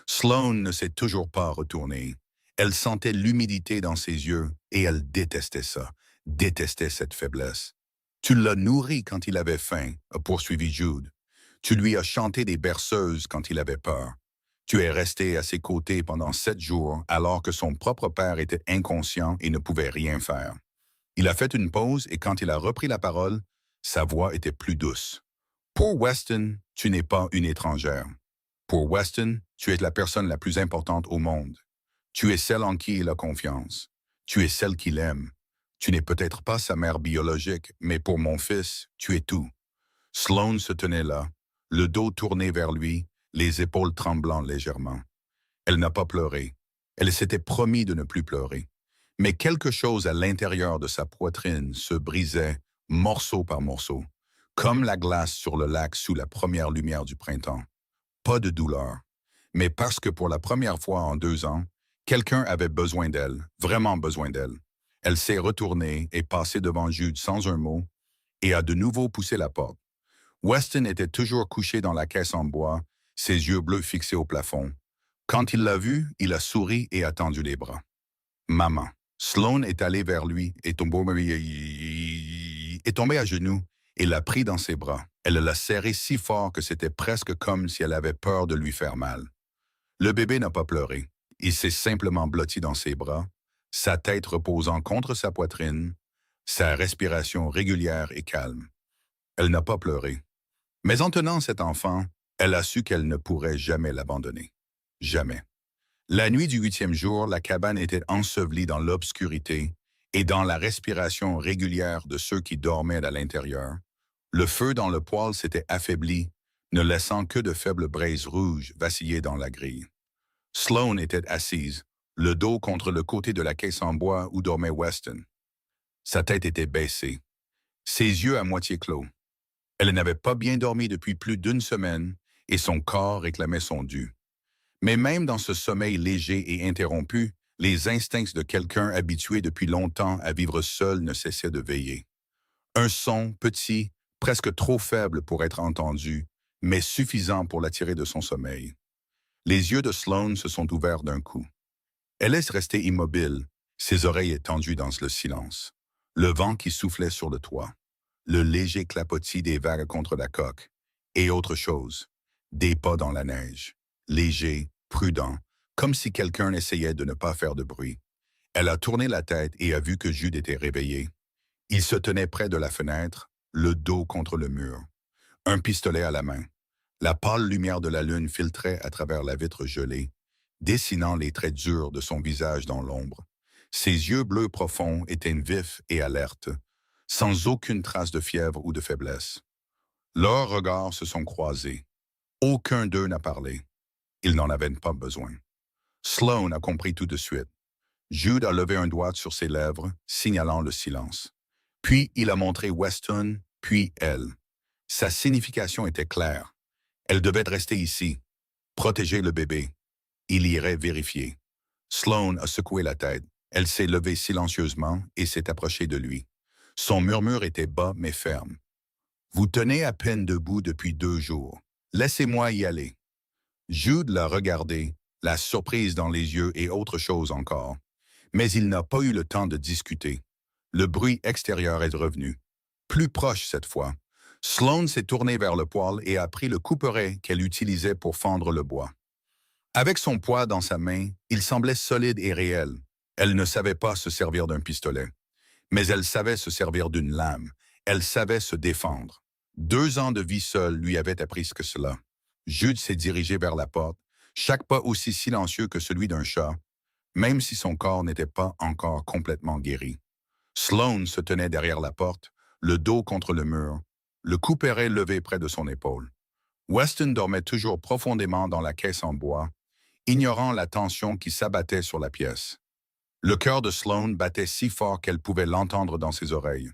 Sloane ne s'est toujours pas retournée. Elle sentait l'humidité dans ses yeux et elle détestait ça, détestait cette faiblesse. Tu l'as nourri quand il avait faim, a poursuivi Jude. Tu lui as chanté des berceuses quand il avait peur. Tu es resté à ses côtés pendant 7 jours alors que son propre père était inconscient et ne pouvait rien faire. Il a fait une pause et quand il a repris la parole, sa voix était plus douce. Pour Weston, tu n'es pas une étrangère. Pour Weston, tu es la personne la plus importante au monde. Tu es celle en qui il a confiance. Tu es celle qu'il aime. Tu n'es peut-être pas sa mère biologique, mais pour mon fils, tu es tout. Sloane se tenait là, le dos tourné vers lui, les épaules tremblant légèrement. Elle n'a pas pleuré. Elle s'était promis de ne plus pleurer. Mais quelque chose à l'intérieur de sa poitrine se brisait, morceau par morceau, comme la glace sur le lac sous la première lumière du printemps. Pas de douleur, mais parce que pour la première fois en 2 ans, quelqu'un avait besoin d'elle, vraiment besoin d'elle. Elle s'est retournée et passée devant Jude sans un mot et a de nouveau poussé la porte. Weston était toujours couché dans la caisse en bois, ses yeux bleus fixés au plafond. Quand il l'a vue, il a souri et a tendu les bras. Maman. Sloane est allée vers lui et tombée à genoux et l'a pris dans ses bras. Elle l'a serré si fort que c'était presque comme si elle avait peur de lui faire mal. Le bébé n'a pas pleuré. Il s'est simplement blotti dans ses bras, sa tête reposant contre sa poitrine, sa respiration régulière et calme. Elle n'a pas pleuré. Mais en tenant cet enfant, elle a su qu'elle ne pourrait jamais l'abandonner. Jamais. La nuit du 8e jour, la cabane était ensevelie dans l'obscurité et dans la respiration régulière de ceux qui dormaient à l'intérieur. Le feu dans le poêle s'était affaibli, ne laissant que de faibles braises rouges vaciller dans la grille. Sloane était assise, le dos contre le côté de la caisse en bois où dormait Weston. Sa tête était baissée, ses yeux à moitié clos. Elle n'avait pas bien dormi depuis plus d'1 semaine et son corps réclamait son dû. Mais même dans ce sommeil léger et interrompu, les instincts de quelqu'un habitué depuis longtemps à vivre seul ne cessaient de veiller. Un son petit, presque trop faible pour être entendu, mais suffisant pour l'attirer de son sommeil. Les yeux de Sloane se sont ouverts d'un coup. Elle est restée immobile, ses oreilles étendues dans le silence. Le vent qui soufflait sur le toit, le léger clapotis des vagues contre la coque, et autre chose, des pas dans la neige, légers, prudents, comme si quelqu'un essayait de ne pas faire de bruit. Elle a tourné la tête et a vu que Jude était réveillé. Il se tenait près de la fenêtre, le dos contre le mur, un pistolet à la main. La pâle lumière de la lune filtrait à travers la vitre gelée, dessinant les traits durs de son visage dans l'ombre. Ses yeux bleus profonds étaient vifs et alertes, sans aucune trace de fièvre ou de faiblesse. Leurs regards se sont croisés. Aucun d'eux n'a parlé. Ils n'en avaient pas besoin. Sloane a compris tout de suite. Jude a levé un doigt sur ses lèvres, signalant le silence. Puis il a montré Weston, puis elle. Sa signification était claire. Elle devait rester ici, protéger le bébé. Il irait vérifier. Sloane a secoué la tête. Elle s'est levée silencieusement et s'est approchée de lui. Son murmure était bas mais ferme. Vous tenez à peine debout depuis 2 jours. Laissez-moi y aller. Jude l'a regardé, la surprise dans les yeux et autre chose encore. Mais il n'a pas eu le temps de discuter. Le bruit extérieur est revenu. Plus proche cette fois. Sloane s'est tournée vers le poêle et a pris le couperet qu'elle utilisait pour fendre le bois. Avec son poids dans sa main, il semblait solide et réel. Elle ne savait pas se servir d'un pistolet. Mais elle savait se servir d'une lame. Elle savait se défendre. 2 ans de vie seule lui avaient appris ce que cela. Jude s'est dirigé vers la porte, chaque pas aussi silencieux que celui d'un chat, même si son corps n'était pas encore complètement guéri. Sloane se tenait derrière la porte, le dos contre le mur, le couperet levé près de son épaule. Weston dormait toujours profondément dans la caisse en bois, ignorant la tension qui s'abattait sur la pièce. Le cœur de Sloane battait si fort qu'elle pouvait l'entendre dans ses oreilles.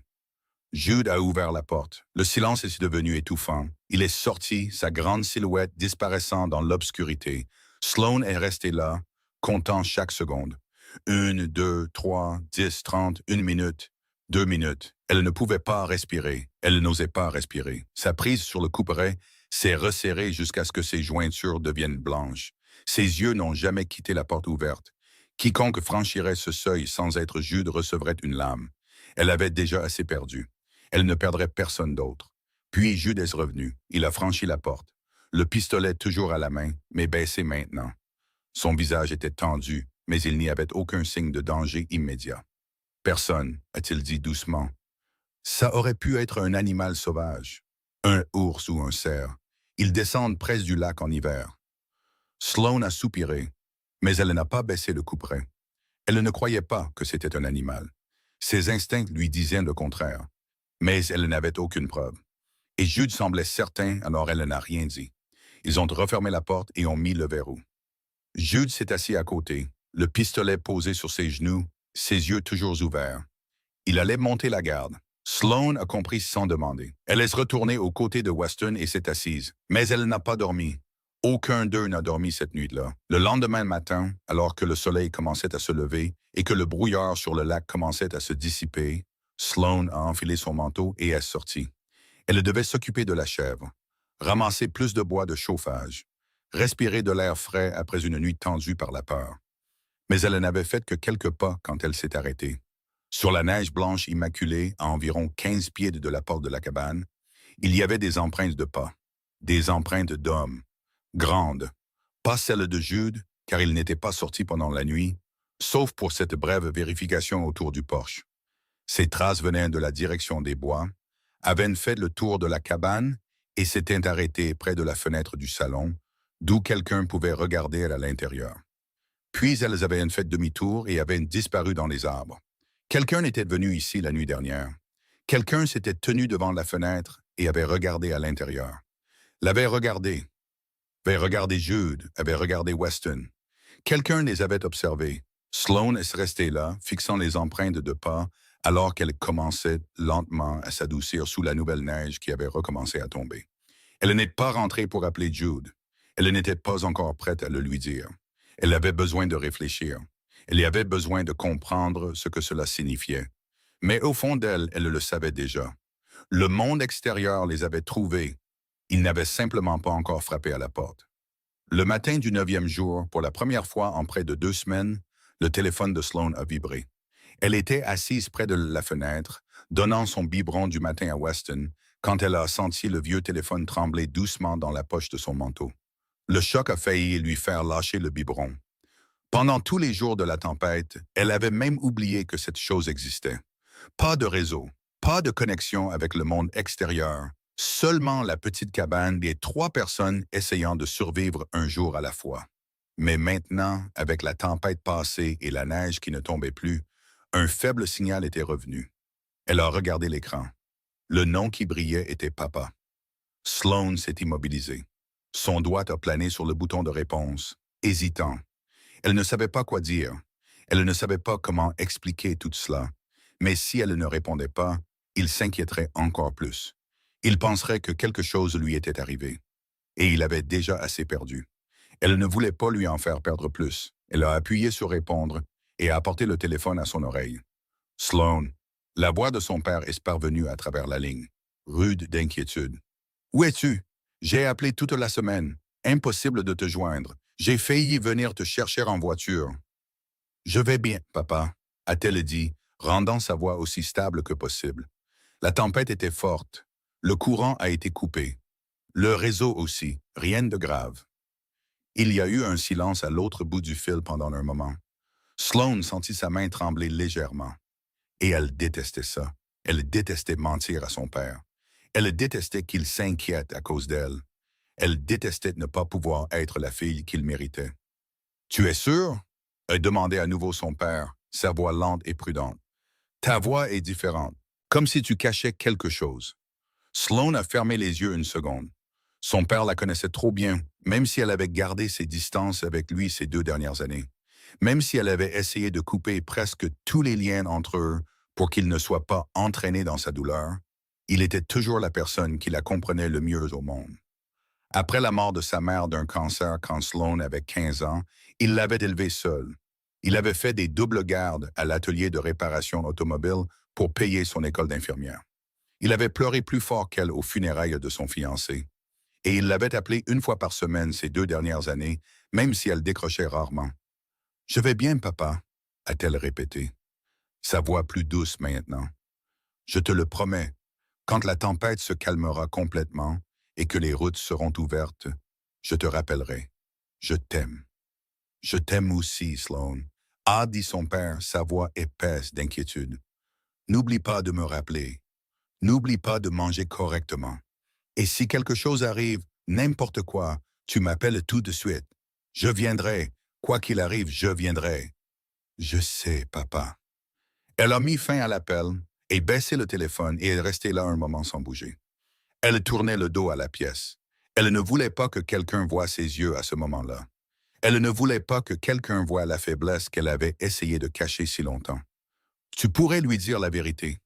Jude a ouvert la porte. Le silence est devenu étouffant. Il est sorti, sa grande silhouette disparaissant dans l'obscurité. Sloane est resté là, comptant chaque seconde. 1, 2, 3, 10, 30, 1 minute, 2 minutes. Elle ne pouvait pas respirer. Elle n'osait pas respirer. Sa prise sur le couperet s'est resserrée jusqu'à ce que ses jointures deviennent blanches. Ses yeux n'ont jamais quitté la porte ouverte. Quiconque franchirait ce seuil sans être Jude recevrait une lame. Elle avait déjà assez perdu. Elle ne perdrait personne d'autre. Puis Jude est revenu. Il a franchi la porte. Le pistolet toujours à la main, mais baissé maintenant. Son visage était tendu, mais il n'y avait aucun signe de danger immédiat. Personne, a-t-il dit doucement. Ça aurait pu être un animal sauvage. Un ours ou un cerf. Ils descendent près du lac en hiver. Sloane a soupiré, mais elle n'a pas baissé le couperet. Elle ne croyait pas que c'était un animal. Ses instincts lui disaient le contraire. Mais elle n'avait aucune preuve. Et Jude semblait certain, alors elle n'a rien dit. Ils ont refermé la porte et ont mis le verrou. Jude s'est assis à côté, le pistolet posé sur ses genoux, ses yeux toujours ouverts. Il allait monter la garde. Sloane a compris sans demander. Elle est retournée aux côtés de Weston et s'est assise. Mais elle n'a pas dormi. Aucun d'eux n'a dormi cette nuit-là. Le lendemain matin, alors que le soleil commençait à se lever et que le brouillard sur le lac commençait à se dissiper, Sloane a enfilé son manteau et est sortie. Elle devait s'occuper de la chèvre, ramasser plus de bois de chauffage, respirer de l'air frais après une nuit tendue par la peur. Mais elle n'avait fait que quelques pas quand elle s'est arrêtée. Sur la neige blanche immaculée, à environ 15 pieds de la porte de la cabane, il y avait des empreintes de pas, des empreintes d'hommes, grandes, pas celles de Jude, car il n'était pas sorti pendant la nuit, sauf pour cette brève vérification autour du porche. Ces traces venaient de la direction des bois, avaient fait le tour de la cabane et s'étaient arrêtées près de la fenêtre du salon, d'où quelqu'un pouvait regarder à l'intérieur. Puis elles avaient fait demi-tour et avaient disparu dans les arbres. Quelqu'un était venu ici la nuit dernière. Quelqu'un s'était tenu devant la fenêtre et avait regardé à l'intérieur. L'avait regardé. Avait regardé Jude, avait regardé Weston. Quelqu'un les avait observés. Sloane est restée là, fixant les empreintes de pas, alors qu'elle commençait lentement à s'adoucir sous la nouvelle neige qui avait recommencé à tomber. Elle n'est pas rentrée pour appeler Jude. Elle n'était pas encore prête à le lui dire. Elle avait besoin de réfléchir. Elle avait besoin de comprendre ce que cela signifiait. Mais au fond d'elle, elle le savait déjà. Le monde extérieur les avait trouvés. Ils n'avaient simplement pas encore frappé à la porte. Le matin du 9e jour, pour la première fois en près de 2 semaines, le téléphone de Sloane a vibré. Elle était assise près de la fenêtre, donnant son biberon du matin à Weston, quand elle a senti le vieux téléphone trembler doucement dans la poche de son manteau. Le choc a failli lui faire lâcher le biberon. Pendant tous les jours de la tempête, elle avait même oublié que cette chose existait. Pas de réseau, pas de connexion avec le monde extérieur, seulement la petite cabane des 3 personnes essayant de survivre un jour à la fois. Mais maintenant, avec la tempête passée et la neige qui ne tombait plus, un faible signal était revenu. Elle a regardé l'écran. Le nom qui brillait était Papa. Sloane s'est immobilisée. Son doigt a plané sur le bouton de réponse, hésitant. Elle ne savait pas quoi dire. Elle ne savait pas comment expliquer tout cela. Mais si elle ne répondait pas, il s'inquiéterait encore plus. Il penserait que quelque chose lui était arrivé. Et il avait déjà assez perdu. Elle ne voulait pas lui en faire perdre plus. Elle a appuyé sur répondre et a apporté le téléphone à son oreille. Sloane, la voix de son père est parvenue à travers la ligne, rude d'inquiétude. « Où es-tu? J'ai appelé toute la semaine. Impossible de te joindre. J'ai failli venir te chercher en voiture. »« Je vais bien, papa, » a-t-elle dit, rendant sa voix aussi stable que possible. La tempête était forte. Le courant a été coupé. Le réseau aussi, rien de grave. Il y a eu un silence à l'autre bout du fil pendant un moment. Sloane sentit sa main trembler légèrement. Et elle détestait ça. Elle détestait mentir à son père. Elle détestait qu'il s'inquiète à cause d'elle. Elle détestait ne pas pouvoir être la fille qu'il méritait. « Tu es sûr? » a demandé à nouveau son père, sa voix lente et prudente. « Ta voix est différente. comme si tu cachais quelque chose. Sloan a fermé les yeux une seconde. Son père la connaissait trop bien, même si elle avait gardé ses distances avec lui ces 2 dernières années. Même si elle avait essayé de couper presque tous les liens entre eux pour qu'il ne soit pas entraîné dans sa douleur, il était toujours la personne qui la comprenait le mieux au monde. Après la mort de sa mère d'un cancer quand Sloan avait 15 ans, il l'avait élevée seule. Il avait fait des doubles gardes à l'atelier de réparation automobile pour payer son école d'infirmière. Il avait pleuré plus fort qu'elle aux funérailles de son fiancé. Et il l'avait appelée une fois par semaine ces 2 dernières années, même si elle décrochait rarement. « Je vais bien, papa », a-t-elle répété, sa voix plus douce maintenant. « Je te le promets, quand la tempête se calmera complètement et que les routes seront ouvertes, je te rappellerai. Je t'aime. »« Je t'aime aussi, Sloan. » a dit son père, sa voix épaisse d'inquiétude. « N'oublie pas de me rappeler. N'oublie pas de manger correctement. Et si quelque chose arrive, n'importe quoi, tu m'appelles tout de suite. Je viendrai. Quoi qu'il arrive, je viendrai. »« Je sais, papa. » Elle a mis fin à l'appel et baissé le téléphone et est restée là un moment sans bouger. Elle tournait le dos à la pièce. Elle ne voulait pas que quelqu'un voie ses yeux à ce moment-là. Elle ne voulait pas que quelqu'un voie la faiblesse qu'elle avait essayé de cacher si longtemps. « Tu pourrais lui dire la vérité. »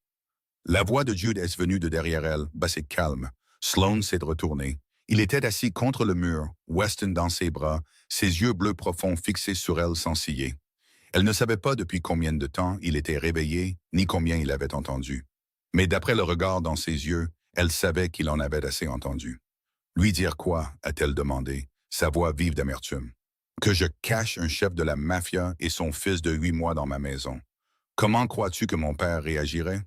La voix de Jude est venue de derrière elle, bassée calme. Sloan s'est retourné. Il était assis contre le mur, Weston dans ses bras, ses yeux bleus profonds fixés sur elle sans ciller. Elle ne savait pas depuis combien de temps il était réveillé, ni combien il avait entendu. Mais d'après le regard dans ses yeux, elle savait qu'il en avait assez entendu. « Lui dire quoi ?» a-t-elle demandé, sa voix vive d'amertume. « Que je cache un chef de la mafia et son fils de 8 mois dans ma maison. Comment crois-tu que mon père réagirait?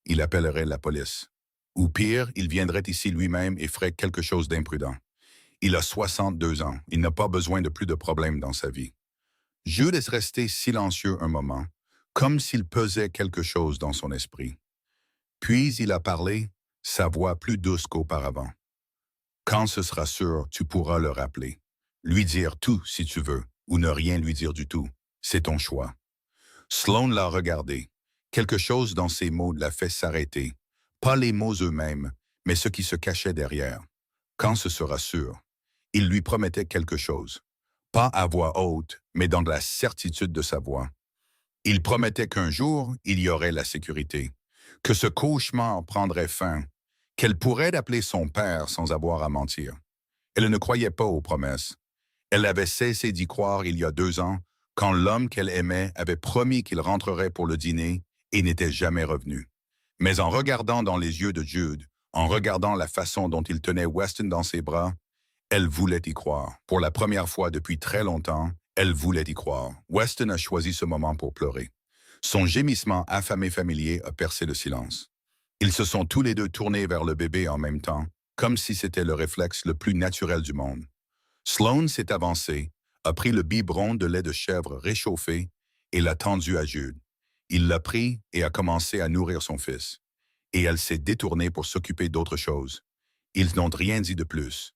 Il appellerait la police. Ou pire, il viendrait ici lui-même et ferait quelque chose d'imprudent. Il a 62 ans, il n'a pas besoin de plus de problèmes dans sa vie. » Jude est resté silencieux un moment, comme s'il pesait quelque chose dans son esprit. Puis il a parlé, sa voix plus douce qu'auparavant. « Quand ce sera sûr, tu pourras le rappeler. Lui dire tout si tu veux, ou ne rien lui dire du tout. C'est ton choix. » Sloan l'a regardé. Quelque chose dans ses mots l'a fait s'arrêter. Pas les mots eux-mêmes, mais ce qui se cachait derrière. Quand ce sera sûr. Il lui promettait quelque chose. Pas à voix haute, mais dans la certitude de sa voix. Il promettait qu'un jour, il y aurait la sécurité. Que ce cauchemar prendrait fin. Qu'elle pourrait appeler son père sans avoir à mentir. Elle ne croyait pas aux promesses. Elle avait cessé d'y croire il y a 2 ans, quand l'homme qu'elle aimait avait promis qu'il rentrerait pour le dîner et n'était jamais revenu. Mais en regardant dans les yeux de Jude, en regardant la façon dont il tenait Weston dans ses bras, elle voulait y croire. Pour la première fois depuis très longtemps, elle voulait y croire. Weston a choisi ce moment pour pleurer. Son gémissement affamé familier a percé le silence. Ils se sont tous les deux tournés vers le bébé en même temps, comme si c'était le réflexe le plus naturel du monde. Sloan s'est avancé, a pris le biberon de lait de chèvre réchauffé et l'a tendu à Jude. Il l'a pris et a commencé à nourrir son fils. Et elle s'est détournée pour s'occuper d'autre chose. Ils n'ont rien dit de plus.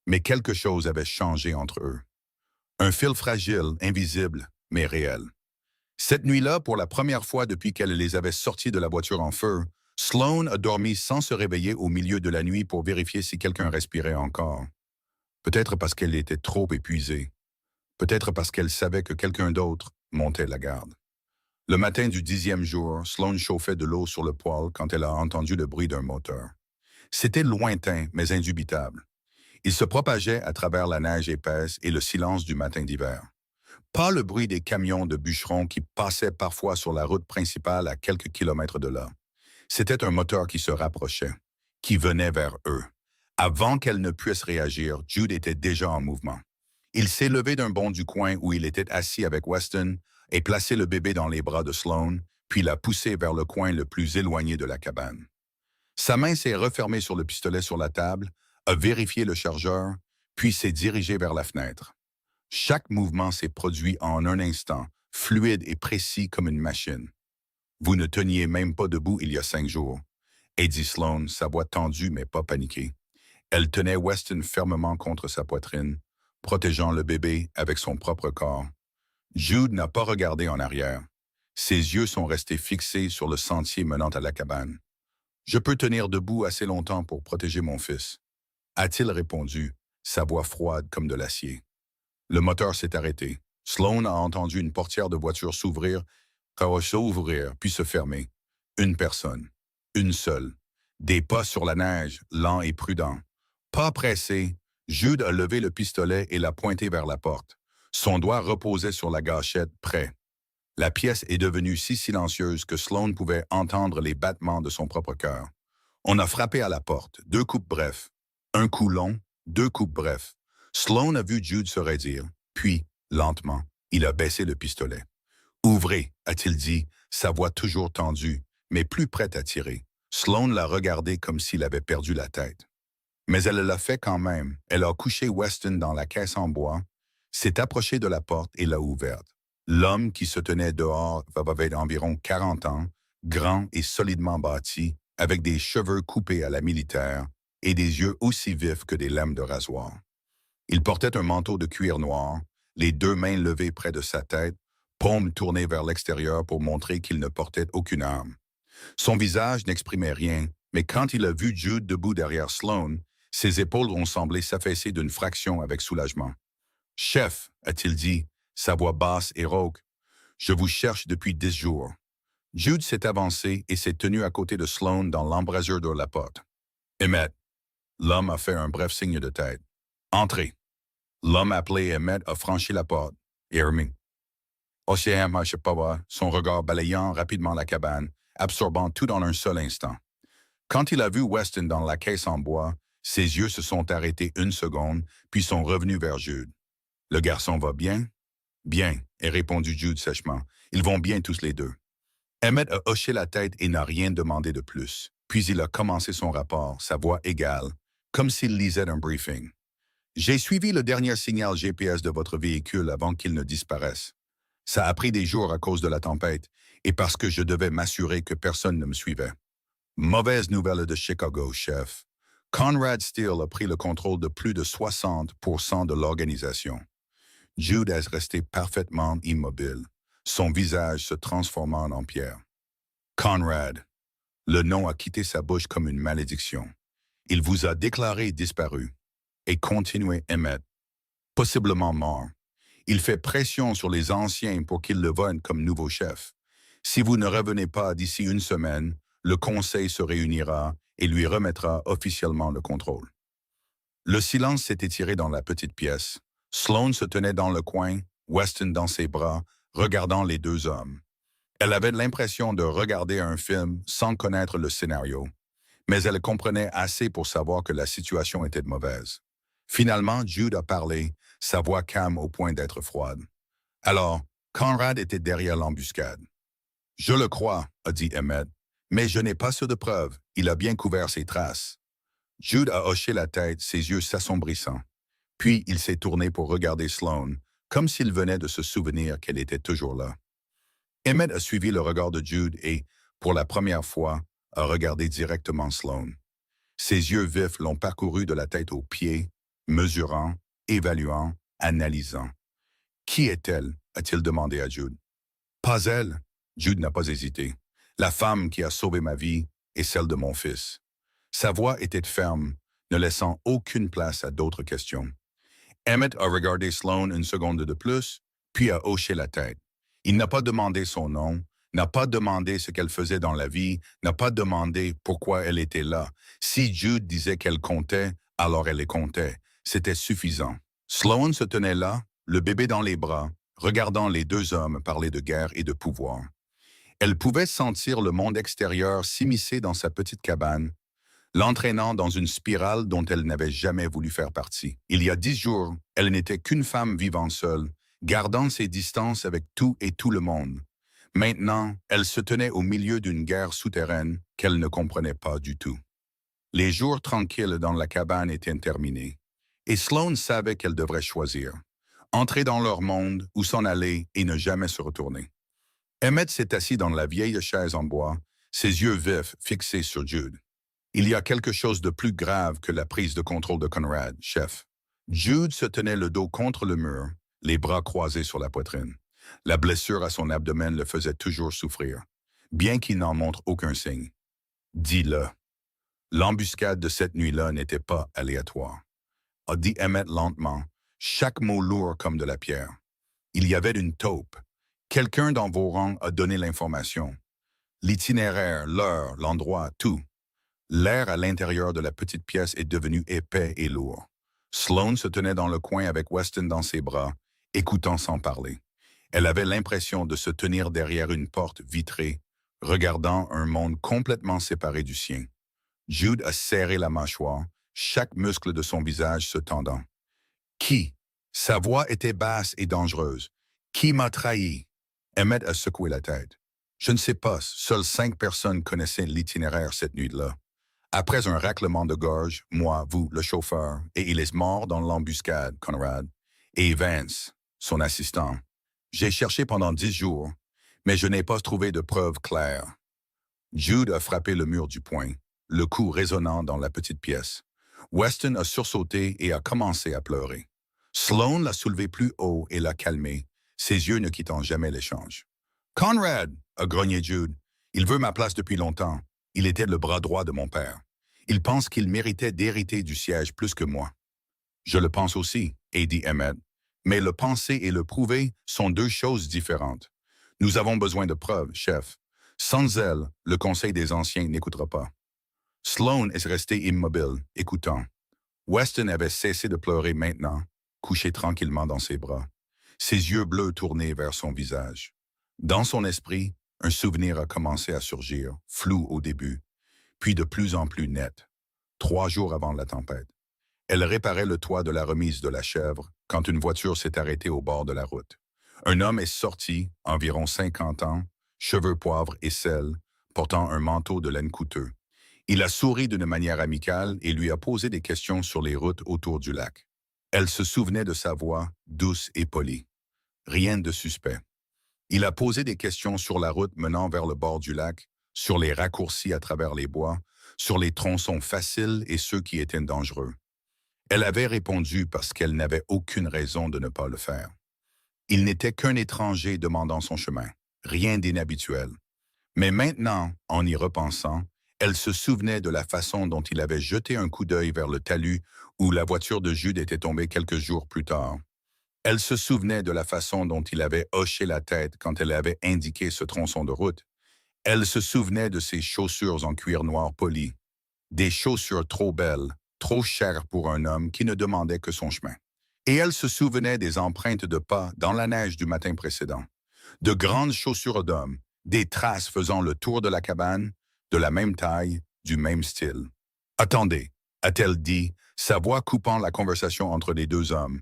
Mais quelque chose avait changé entre eux. Un fil fragile, invisible, mais réel. Cette nuit-là, pour la première fois depuis qu'elle les avait sortis de la voiture en feu, Sloan a dormi sans se réveiller au milieu de la nuit pour vérifier si quelqu'un respirait encore. Peut-être parce qu'elle était trop épuisée. Peut-être parce qu'elle savait que quelqu'un d'autre montait la garde. Le matin du 10e jour, Sloan chauffait de l'eau sur le poêle quand elle a entendu le bruit d'un moteur. C'était lointain, mais indubitable. Il se propageait à travers la neige épaisse et le silence du matin d'hiver. Pas le bruit des camions de bûcherons qui passaient parfois sur la route principale à quelques kilomètres de là. C'était un moteur qui se rapprochait, qui venait vers eux. Avant qu'elle ne puisse réagir, Jude était déjà en mouvement. Il s'est levé d'un bond du coin où il était assis avec Weston et placé le bébé dans les bras de Sloan, puis l'a poussé vers le coin le plus éloigné de la cabane. Sa main s'est refermée sur le pistolet sur la table, a vérifié le chargeur, puis s'est dirigé vers la fenêtre. Chaque mouvement s'est produit en un instant, fluide et précis comme une machine. « Vous ne teniez même pas debout il y a 5 jours. » et dit Sloan, sa voix tendue mais pas paniquée. Elle tenait Weston fermement contre sa poitrine, protégeant le bébé avec son propre corps. Jude n'a pas regardé en arrière. Ses yeux sont restés fixés sur le sentier menant à la cabane. « Je peux tenir debout assez longtemps pour protéger mon fils. » A-t-il répondu, sa voix froide comme de l'acier. Le moteur s'est arrêté. Sloan a entendu une portière de voiture s'ouvrir, puis se fermer. Une personne. Une seule. Des pas sur la neige, lents et prudents. Pas pressé, Jude a levé le pistolet et l'a pointé vers la porte. Son doigt reposait sur la gâchette, prêt. La pièce est devenue si silencieuse que Sloan pouvait entendre les battements de son propre cœur. On a frappé à la porte, 2 coups brefs. Un coup long, 2 coups brefs. Sloan a vu Jude se raidir, puis, lentement, il a baissé le pistolet. « Ouvrez », a-t-il dit, sa voix toujours tendue, mais plus prête à tirer. Sloan l'a regardé comme s'il avait perdu la tête. Mais elle l'a fait quand même. Elle a couché Weston dans la caisse en bois, s'est approchée de la porte et l'a ouverte. L'homme qui se tenait dehors avait environ 40 ans, grand et solidement bâti, avec des cheveux coupés à la militaire et des yeux aussi vifs que des lames de rasoir. Il portait un manteau de cuir noir, les 2 mains levées près de sa tête, paumes tournées vers l'extérieur pour montrer qu'il ne portait aucune arme. Son visage n'exprimait rien, mais quand il a vu Jude debout derrière Sloan, ses épaules ont semblé s'affaisser d'une fraction avec soulagement. « Chef », a-t-il dit, sa voix basse et rauque, « je vous cherche depuis 10 jours. » Jude s'est avancé et s'est tenu à côté de Sloan dans l'embrasure de la porte. « Emmett. » L'homme a fait un bref signe de tête. « Entrez. » L'homme appelé Emmett a franchi la porte. « Hermine. » Océan son regard balayant rapidement la cabane, absorbant tout en un seul instant. Quand il a vu Weston dans la caisse en bois, ses yeux se sont arrêtés 1 seconde, puis sont revenus vers Jude. « Le garçon va bien? »« Bien, » a répondu Jude sèchement. « Ils vont bien tous les deux. » Emmett a hoché la tête et n'a rien demandé de plus. Puis il a commencé son rapport, sa voix égale, comme s'il lisait un briefing. « J'ai suivi le dernier signal GPS de votre véhicule avant qu'il ne disparaisse. Ça a pris des jours à cause de la tempête et parce que je devais m'assurer que personne ne me suivait. Mauvaise nouvelle de Chicago, chef. Conrad Steele a pris le contrôle de plus de 60% de l'organisation. » Jude est resté parfaitement immobile, son visage se transformant en pierre. Conrad. Le nom a quitté sa bouche comme une malédiction. Il vous a déclaré disparu. Et continué Emmett. Possiblement mort. Il fait pression sur les anciens pour qu'ils le voient comme nouveau chef. Si vous ne revenez pas d'ici 1 semaine, le conseil se réunira et lui remettra officiellement le contrôle. Le silence s'est étiré dans la petite pièce. Sloan se tenait dans le coin, Weston dans ses bras, regardant les 2 hommes. Elle avait l'impression de regarder un film sans connaître le scénario, mais elle comprenait assez pour savoir que la situation était mauvaise. Finalement, Jude a parlé, sa voix calme au point d'être froide. Alors, Conrad était derrière l'embuscade. « Je le crois, » a dit Emmett, « mais je n'ai pas sûr de preuves. Il a bien couvert ses traces. » Jude a hoché la tête, ses yeux s'assombrissant. Puis il s'est tourné pour regarder Sloan, comme s'il venait de se souvenir qu'elle était toujours là. Emmett a suivi le regard de Jude et, pour la première fois, a regardé directement Sloan. Ses yeux vifs l'ont parcouru de la tête aux pieds, mesurant, évaluant, analysant. « Qui est-elle » a-t-il demandé à Jude. « Pas elle. » Jude n'a pas hésité. « La femme qui a sauvé ma vie et celle de mon fils. » Sa voix était ferme, ne laissant aucune place à d'autres questions. Emmett a regardé Sloan 1 seconde de plus, puis a hoché la tête. Il n'a pas demandé son nom, n'a pas demandé ce qu'elle faisait dans la vie, n'a pas demandé pourquoi elle était là. Si Jude disait qu'elle comptait, alors elle les comptait. C'était suffisant. Sloan se tenait là, le bébé dans les bras, regardant les 2 hommes parler de guerre et de pouvoir. Elle pouvait sentir le monde extérieur s'immiscer dans sa petite cabane, l'entraînant dans une spirale dont elle n'avait jamais voulu faire partie. Il y a 10 jours, elle n'était qu'une femme vivant seule, gardant ses distances avec tout et tout le monde. Maintenant, elle se tenait au milieu d'une guerre souterraine qu'elle ne comprenait pas du tout. Les jours tranquilles dans la cabane étaient terminés, et Sloan savait qu'elle devrait choisir, entrer dans leur monde ou s'en aller et ne jamais se retourner. Emmett s'est assis dans la vieille chaise en bois, ses yeux vifs fixés sur Jude. « Il y a quelque chose de plus grave que la prise de contrôle de Conrad, chef. » Jude se tenait le dos contre le mur, les bras croisés sur la poitrine. La blessure à son abdomen le faisait toujours souffrir, bien qu'il n'en montre aucun signe. Dis-le. L'embuscade de cette nuit-là n'était pas aléatoire, a dit Emmett lentement, chaque mot lourd comme de la pierre. Il y avait une taupe. Quelqu'un dans vos rangs a donné l'information. L'itinéraire, l'heure, l'endroit, tout. L'air à l'intérieur de la petite pièce est devenu épais et lourd. Sloane se tenait dans le coin avec Weston dans ses bras, écoutant sans parler. Elle avait l'impression de se tenir derrière une porte vitrée, regardant un monde complètement séparé du sien. Jude a serré la mâchoire, chaque muscle de son visage se tendant. Qui? Sa voix était basse et dangereuse. Qui m'a trahi? Emmett a secoué la tête. Je ne sais pas, seules 5 personnes connaissaient l'itinéraire cette nuit-là. Après un raclement de gorge, moi, vous, le chauffeur, et il est mort dans l'embuscade, Conrad, et Vance, son assistant. J'ai cherché pendant 10 jours, mais je n'ai pas trouvé de preuves claires. Jude a frappé le mur du poing, le coup résonnant dans la petite pièce. Weston a sursauté et a commencé à pleurer. Sloane l'a soulevé plus haut et l'a calmé, ses yeux ne quittant jamais l'échange. « Conrad !» a grogné Jude. « Il veut ma place depuis longtemps. Il était le bras droit de mon père. Il pense qu'il méritait d'hériter du siège plus que moi. » « Je le pense aussi, » a dit Emmett. « Mais le penser et le prouver sont 2 choses différentes. Nous avons besoin de preuves, chef. Sans elles, le Conseil des Anciens n'écoutera pas. » Sloane est resté immobile, écoutant. Weston avait cessé de pleurer maintenant, couché tranquillement dans ses bras, ses yeux bleus tournés vers son visage. Dans son esprit, un souvenir a commencé à surgir, flou au début, puis de plus en plus net, 3 jours avant la tempête. Elle réparait le toit de la remise de la chèvre quand une voiture s'est arrêtée au bord de la route. Un homme est sorti, environ 50 ans, cheveux poivre et sel, portant un manteau de laine coûteux. Il a souri d'une manière amicale et lui a posé des questions sur les routes autour du lac. Elle se souvenait de sa voix, douce et polie. Rien de suspect. Il a posé des questions sur la route menant vers le bord du lac, sur les raccourcis à travers les bois, sur les tronçons faciles et ceux qui étaient dangereux. Elle avait répondu parce qu'elle n'avait aucune raison de ne pas le faire. Il n'était qu'un étranger demandant son chemin, rien d'inhabituel. Mais maintenant, en y repensant, elle se souvenait de la façon dont il avait jeté un coup d'œil vers le talus où la voiture de Jude était tombée quelques jours plus tard. Elle se souvenait de la façon dont il avait hoché la tête quand elle avait indiqué ce tronçon de route. Elle se souvenait de ses chaussures en cuir noir poli, des chaussures trop belles, trop chères pour un homme qui ne demandait que son chemin. Et elle se souvenait des empreintes de pas dans la neige du matin précédent, de grandes chaussures d'homme, des traces faisant le tour de la cabane, de la même taille, du même style. « Attendez », a-t-elle dit, sa voix coupant la conversation entre les 2 hommes.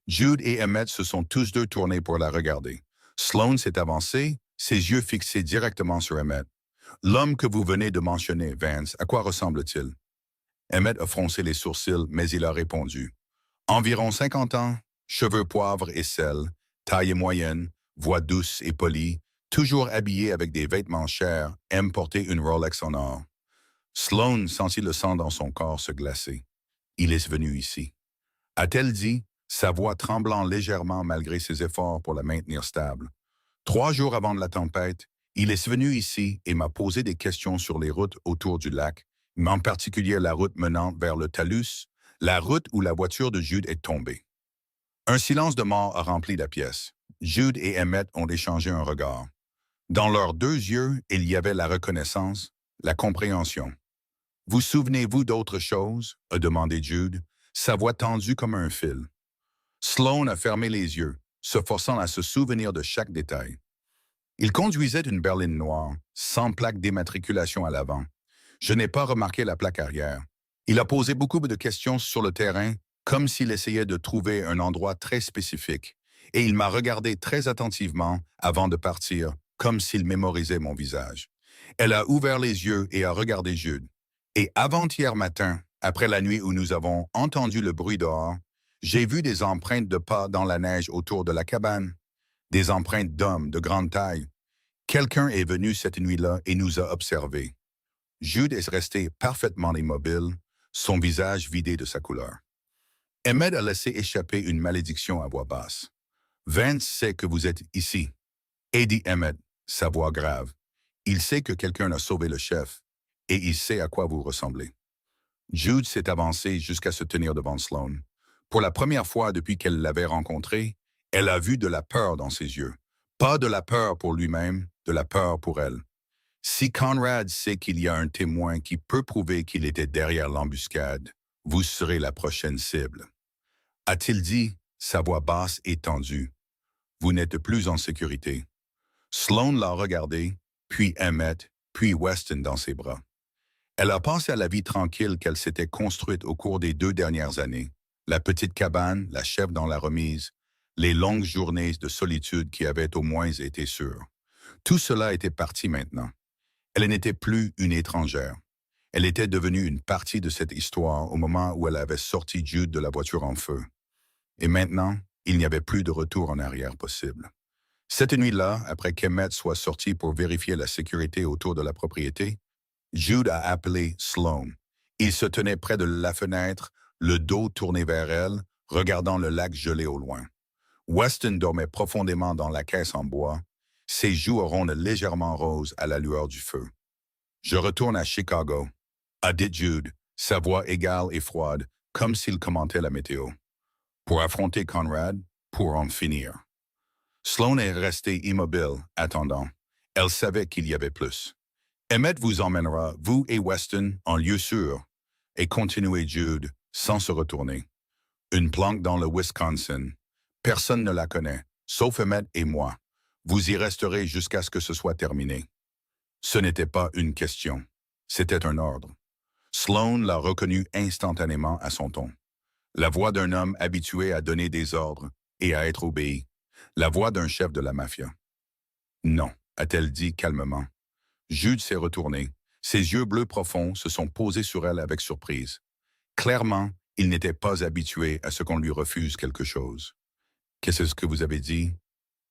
Jude et Emmett se sont tous 2 tournés pour la regarder. Sloane s'est avancé, ses yeux fixés directement sur Emmett. « L'homme que vous venez de mentionner, Vance, à quoi ressemble-t-il? » Emmett a froncé les sourcils, mais il a répondu. « Environ 50 ans, cheveux poivre et sel, taille moyenne, voix douce et polie, toujours habillé avec des vêtements chers, aime porter une Rolex en or. » Sloane sentit le sang dans son corps se glacer. « Il est venu ici. » A-t-elle dit, sa voix tremblant légèrement malgré ses efforts pour la maintenir stable. « 3 jours avant la tempête, il est venu ici et m'a posé des questions sur les routes autour du lac, mais en particulier la route menant vers le talus, la route où la voiture de Jude est tombée. » Un silence de mort a rempli la pièce. Jude et Emmett ont échangé un regard. Dans leurs 2 yeux, il y avait la reconnaissance, la compréhension. « Vous souvenez-vous d'autre chose ?» a demandé Jude, sa voix tendue comme un fil. Sloane a fermé les yeux, se forçant à se souvenir de chaque détail. Il conduisait une berline noire, sans plaque d'immatriculation à l'avant. Je n'ai pas remarqué la plaque arrière. Il a posé beaucoup de questions sur le terrain, comme s'il essayait de trouver un endroit très spécifique, et il m'a regardé très attentivement avant de partir, comme s'il mémorisait mon visage. Elle a ouvert les yeux et a regardé Jude. Et avant-hier matin, après la nuit où nous avons entendu le bruit dehors, j'ai vu des empreintes de pas dans la neige autour de la cabane, des empreintes d'hommes de grande taille. Quelqu'un est venu cette nuit-là et nous a observés. Jude est resté parfaitement immobile, son visage vidé de sa couleur. Emmett a laissé échapper une malédiction à voix basse. Vance sait que vous êtes ici. Et dit Emmett, sa voix grave. Il sait que quelqu'un a sauvé le chef, et il sait à quoi vous ressemblez. Jude s'est avancée jusqu'à se tenir devant Sloane. Pour la première fois depuis qu'elle l'avait rencontré, elle a vu de la peur dans ses yeux. Pas de la peur pour lui-même, de la peur pour elle. Si Conrad sait qu'il y a un témoin qui peut prouver qu'il était derrière l'embuscade, vous serez la prochaine cible. A-t-il dit, sa voix basse et tendue. Vous n'êtes plus en sécurité. Sloane l'a regardé, puis Emmett, puis Weston dans ses bras. Elle a pensé à la vie tranquille qu'elle s'était construite au cours des 2 dernières années. La petite cabane, la chèvre dans la remise, les longues journées de solitude qui avaient au moins été sûres. Tout cela était parti maintenant. Elle n'était plus une étrangère. Elle était devenue une partie de cette histoire au moment où elle avait sorti Jude de la voiture en feu. Et maintenant, il n'y avait plus de retour en arrière possible. Cette nuit-là, après qu'Emmett soit sorti pour vérifier la sécurité autour de la propriété, Jude a appelé Sloane. Il se tenait près de la fenêtre, le dos tourné vers elle, regardant le lac gelé au loin. Weston dormait profondément dans la caisse en bois, ses joues rondes légèrement roses à la lueur du feu. Je retourne à Chicago, a dit Jude, sa voix égale et froide, comme s'il commentait la météo. Pour affronter Conrad, pour en finir. Sloane est restée immobile, attendant. Elle savait qu'il y avait plus. Emmett vous emmènera, vous et Weston, en lieu sûr, et continuez Jude, sans se retourner. Une planque dans le Wisconsin. Personne ne la connaît, sauf Emmett et moi. Vous y resterez jusqu'à ce que ce soit terminé. Ce n'était pas une question. C'était un ordre. Sloane l'a reconnu instantanément à son ton. La voix d'un homme habitué à donner des ordres et à être obéi. La voix d'un chef de la mafia. Non, a-t-elle dit calmement. Jude s'est retourné. Ses yeux bleus profonds se sont posés sur elle avec surprise. Clairement, il n'était pas habitué à ce qu'on lui refuse quelque chose. Qu'est-ce que vous avez dit?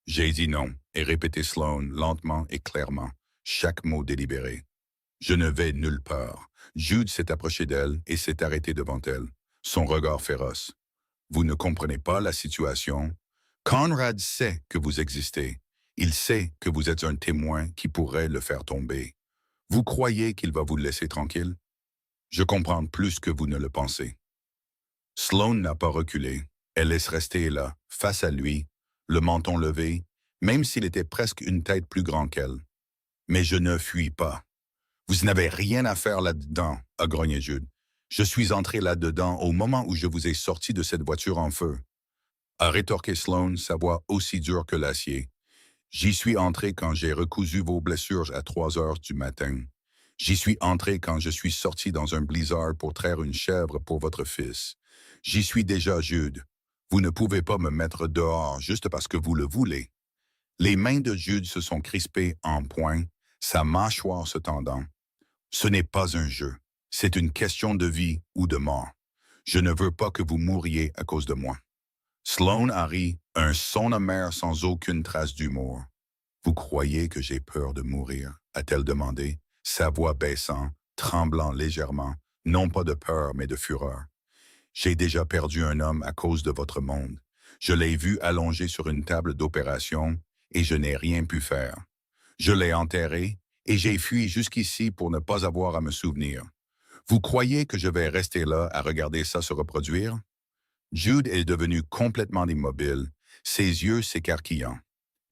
J'ai dit non, et répété Sloane lentement et clairement, chaque mot délibéré. Je ne vais nulle part. Jude s'est approché d'elle et s'est arrêté devant elle, son regard féroce. Vous ne comprenez pas la situation. Conrad sait que vous existez. Il sait que vous êtes un témoin qui pourrait le faire tomber. Vous croyez qu'il va vous laisser tranquille? Je comprends plus que vous ne le pensez. Sloane n'a pas reculé. Elle laisse rester là, face à lui, le menton levé, même s'il était presque une tête plus grande qu'elle. Mais je ne fuis pas. Vous n'avez rien à faire là-dedans, a grogné Jude. Je suis entré là-dedans au moment où je vous ai sorti de cette voiture en feu. A rétorqué Sloane, sa voix aussi dure que l'acier. J'y suis entré quand j'ai recousu vos blessures à 3 heures du matin. J'y suis entré quand je suis sorti dans un blizzard pour traire une chèvre pour votre fils. J'y suis déjà, Jude. Vous ne pouvez pas me mettre dehors juste parce que vous le voulez. Les mains de Jude se sont crispées en poing, sa mâchoire se tendant. Ce n'est pas un jeu. C'est une question de vie ou de mort. Je ne veux pas que vous mouriez à cause de moi. Sloane a ri, un son amer sans aucune trace d'humour. Vous croyez que j'ai peur de mourir? A-t-elle demandé, sa voix baissant, tremblant légèrement, non pas de peur mais de fureur. J'ai déjà perdu un homme à cause de votre monde. Je l'ai vu allongé sur une table d'opération et je n'ai rien pu faire. Je l'ai enterré et j'ai fui jusqu'ici pour ne pas avoir à me souvenir. Vous croyez que je vais rester là à regarder ça se reproduire? Jude est devenu complètement immobile, ses yeux s'écarquillant.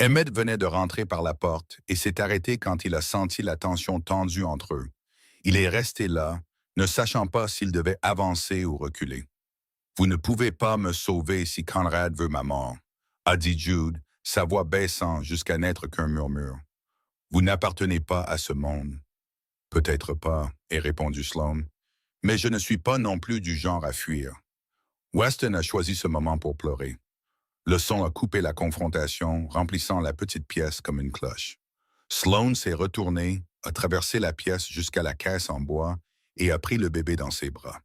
Emmett venait de rentrer par la porte et s'est arrêté quand il a senti la tension tendue entre eux. Il est resté là, ne sachant pas s'il devait avancer ou reculer. Vous ne pouvez pas me sauver si Conrad veut ma mort, a dit Jude, sa voix baissant jusqu'à n'être qu'un murmure. Vous n'appartenez pas à ce monde. Peut-être pas, ait répondu Sloane, mais je ne suis pas non plus du genre à fuir. Weston a choisi ce moment pour pleurer. Le son a coupé la confrontation, remplissant la petite pièce comme une cloche. Sloane s'est retourné, a traversé la pièce jusqu'à la caisse en bois et a pris le bébé dans ses bras.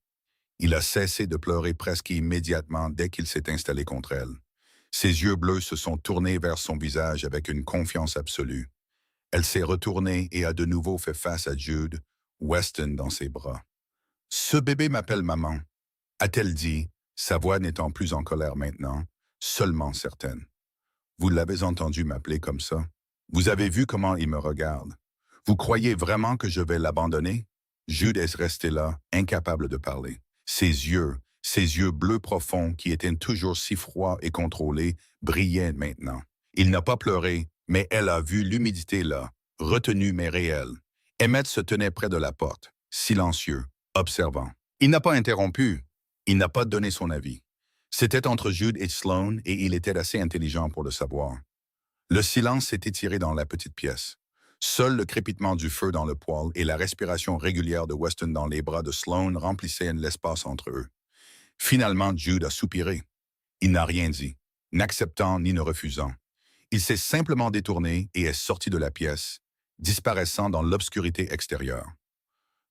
Il a cessé de pleurer presque immédiatement dès qu'il s'est installé contre elle. Ses yeux bleus se sont tournés vers son visage avec une confiance absolue. Elle s'est retournée et a de nouveau fait face à Jude, Weston dans ses bras. « Ce bébé m'appelle maman », a-t-elle dit, sa voix n'étant plus en colère maintenant, seulement certaine. Vous l'avez entendu m'appeler comme ça? Vous avez vu comment il me regarde? Vous croyez vraiment que je vais l'abandonner? Jude est resté là, incapable de parler. Ses yeux bleus profonds qui étaient toujours si froids et contrôlés, brillaient maintenant. Il n'a pas pleuré, mais elle a vu l'humidité là, retenue mais réelle. Emmett se tenait près de la porte, silencieux, observant. Il n'a pas interrompu. Il n'a pas donné son avis. C'était entre Jude et Sloane et il était assez intelligent pour le savoir. Le silence s'est étiré dans la petite pièce. Seul le crépitement du feu dans le poêle et la respiration régulière de Weston dans les bras de Sloane remplissaient l'espace entre eux. Finalement, Jude a soupiré. Il n'a rien dit, n'acceptant ni ne refusant. Il s'est simplement détourné et est sorti de la pièce, disparaissant dans l'obscurité extérieure.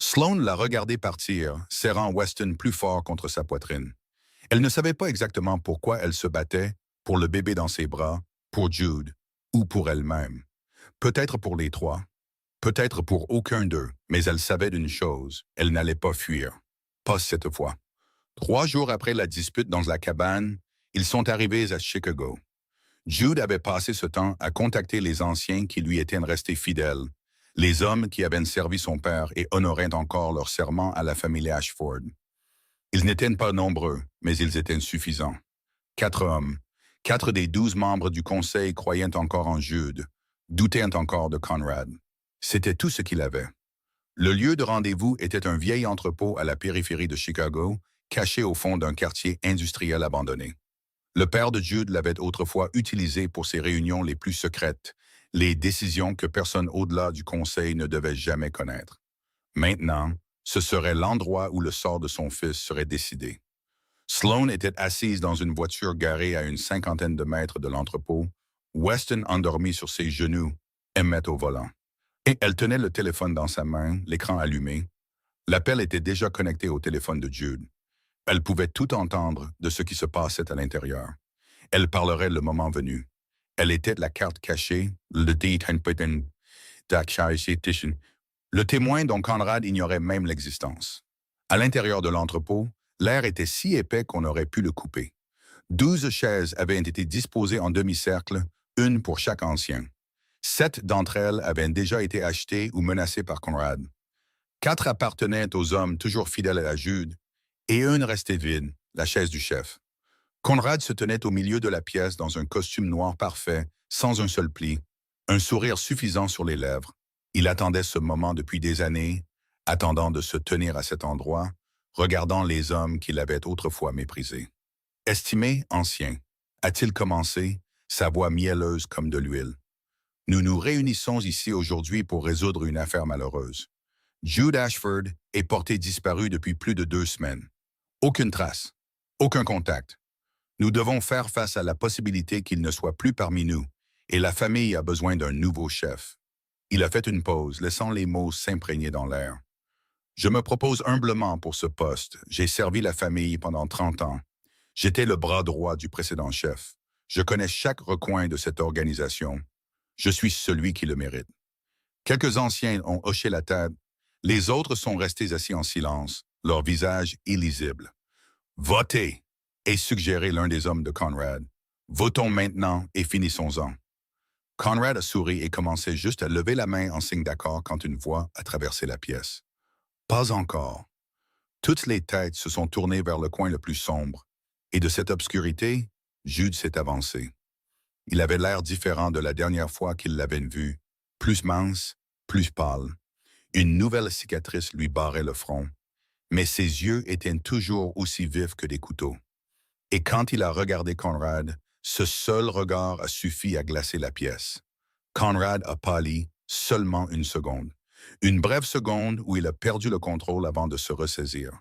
Sloane l'a regardé partir, serrant Weston plus fort contre sa poitrine. Elle ne savait pas exactement pourquoi elle se battait, pour le bébé dans ses bras, pour Jude, ou pour elle-même. Peut-être pour les trois, peut-être pour aucun d'eux, mais elle savait d'une chose, elle n'allait pas fuir. Pas cette fois. 3 jours après la dispute dans la cabane, ils sont arrivés à Chicago. Jude avait passé ce temps à contacter les anciens qui lui étaient restés fidèles, les hommes qui avaient servi son père et honoraient encore leur serment à la famille Ashford. Ils n'étaient pas nombreux, mais ils étaient suffisants. 4 hommes, 4 des 12 membres du conseil croyaient encore en Jude, doutaient encore de Conrad. C'était tout ce qu'il avait. Le lieu de rendez-vous était un vieil entrepôt à la périphérie de Chicago, caché au fond d'un quartier industriel abandonné. Le père de Jude l'avait autrefois utilisé pour ses réunions les plus secrètes, les décisions que personne au-delà du conseil ne devait jamais connaître. Maintenant, ce serait l'endroit où le sort de son fils serait décidé. Sloane était assise dans une voiture garée à une 50aine de mètres de l'entrepôt, Weston endormi sur ses genoux, Emmett au volant. Et elle tenait le téléphone dans sa main, l'écran allumé. L'appel était déjà connecté au téléphone de Jude. Elle pouvait tout entendre de ce qui se passait à l'intérieur. Elle parlerait le moment venu. Elle était la carte cachée, le témoin dont Conrad ignorait même l'existence. À l'intérieur de l'entrepôt, l'air était si épais qu'on aurait pu le couper. 12 chaises avaient été disposées en demi-cercle, une pour chaque ancien. 7 d'entre elles avaient déjà été achetées ou menacées par Conrad. 4 appartenaient aux hommes toujours fidèles à la Jude, et une restait vide, la chaise du chef. Conrad se tenait au milieu de la pièce dans un costume noir parfait, sans un seul pli, un sourire suffisant sur les lèvres. Il attendait ce moment depuis des années, attendant de se tenir à cet endroit, regardant les hommes qu'il avait autrefois méprisés. Estimé ancien, a-t-il commencé, sa voix mielleuse comme de l'huile. Nous nous réunissons ici aujourd'hui pour résoudre une affaire malheureuse. Jude Ashford est porté disparu depuis plus de 2 semaines. Aucune trace, aucun contact. Nous devons faire face à la possibilité qu'il ne soit plus parmi nous, et la famille a besoin d'un nouveau chef. Il a fait une pause, laissant les mots s'imprégner dans l'air. Je me propose humblement pour ce poste. J'ai servi la famille pendant 30 ans. J'étais le bras droit du précédent chef. Je connais chaque recoin de cette organisation. Je suis celui qui le mérite. Quelques anciens ont hoché la tête. Les autres sont restés assis en silence, leur visage illisible. Votez, et suggéré l'un des hommes de Conrad. Votons maintenant et finissons-en. Conrad a souri et commençait juste à lever la main en signe d'accord quand une voix a traversé la pièce. Pas encore. Toutes les têtes se sont tournées vers le coin le plus sombre, et de cette obscurité, Jude s'est avancé. Il avait l'air différent de la dernière fois qu'il l'avait vu, plus mince, plus pâle. Une nouvelle cicatrice lui barrait le front, mais ses yeux étaient toujours aussi vifs que des couteaux. Et quand il a regardé Conrad, ce seul regard a suffi à glacer la pièce. Conrad a pâli seulement une seconde. Une brève seconde où il a perdu le contrôle avant de se ressaisir.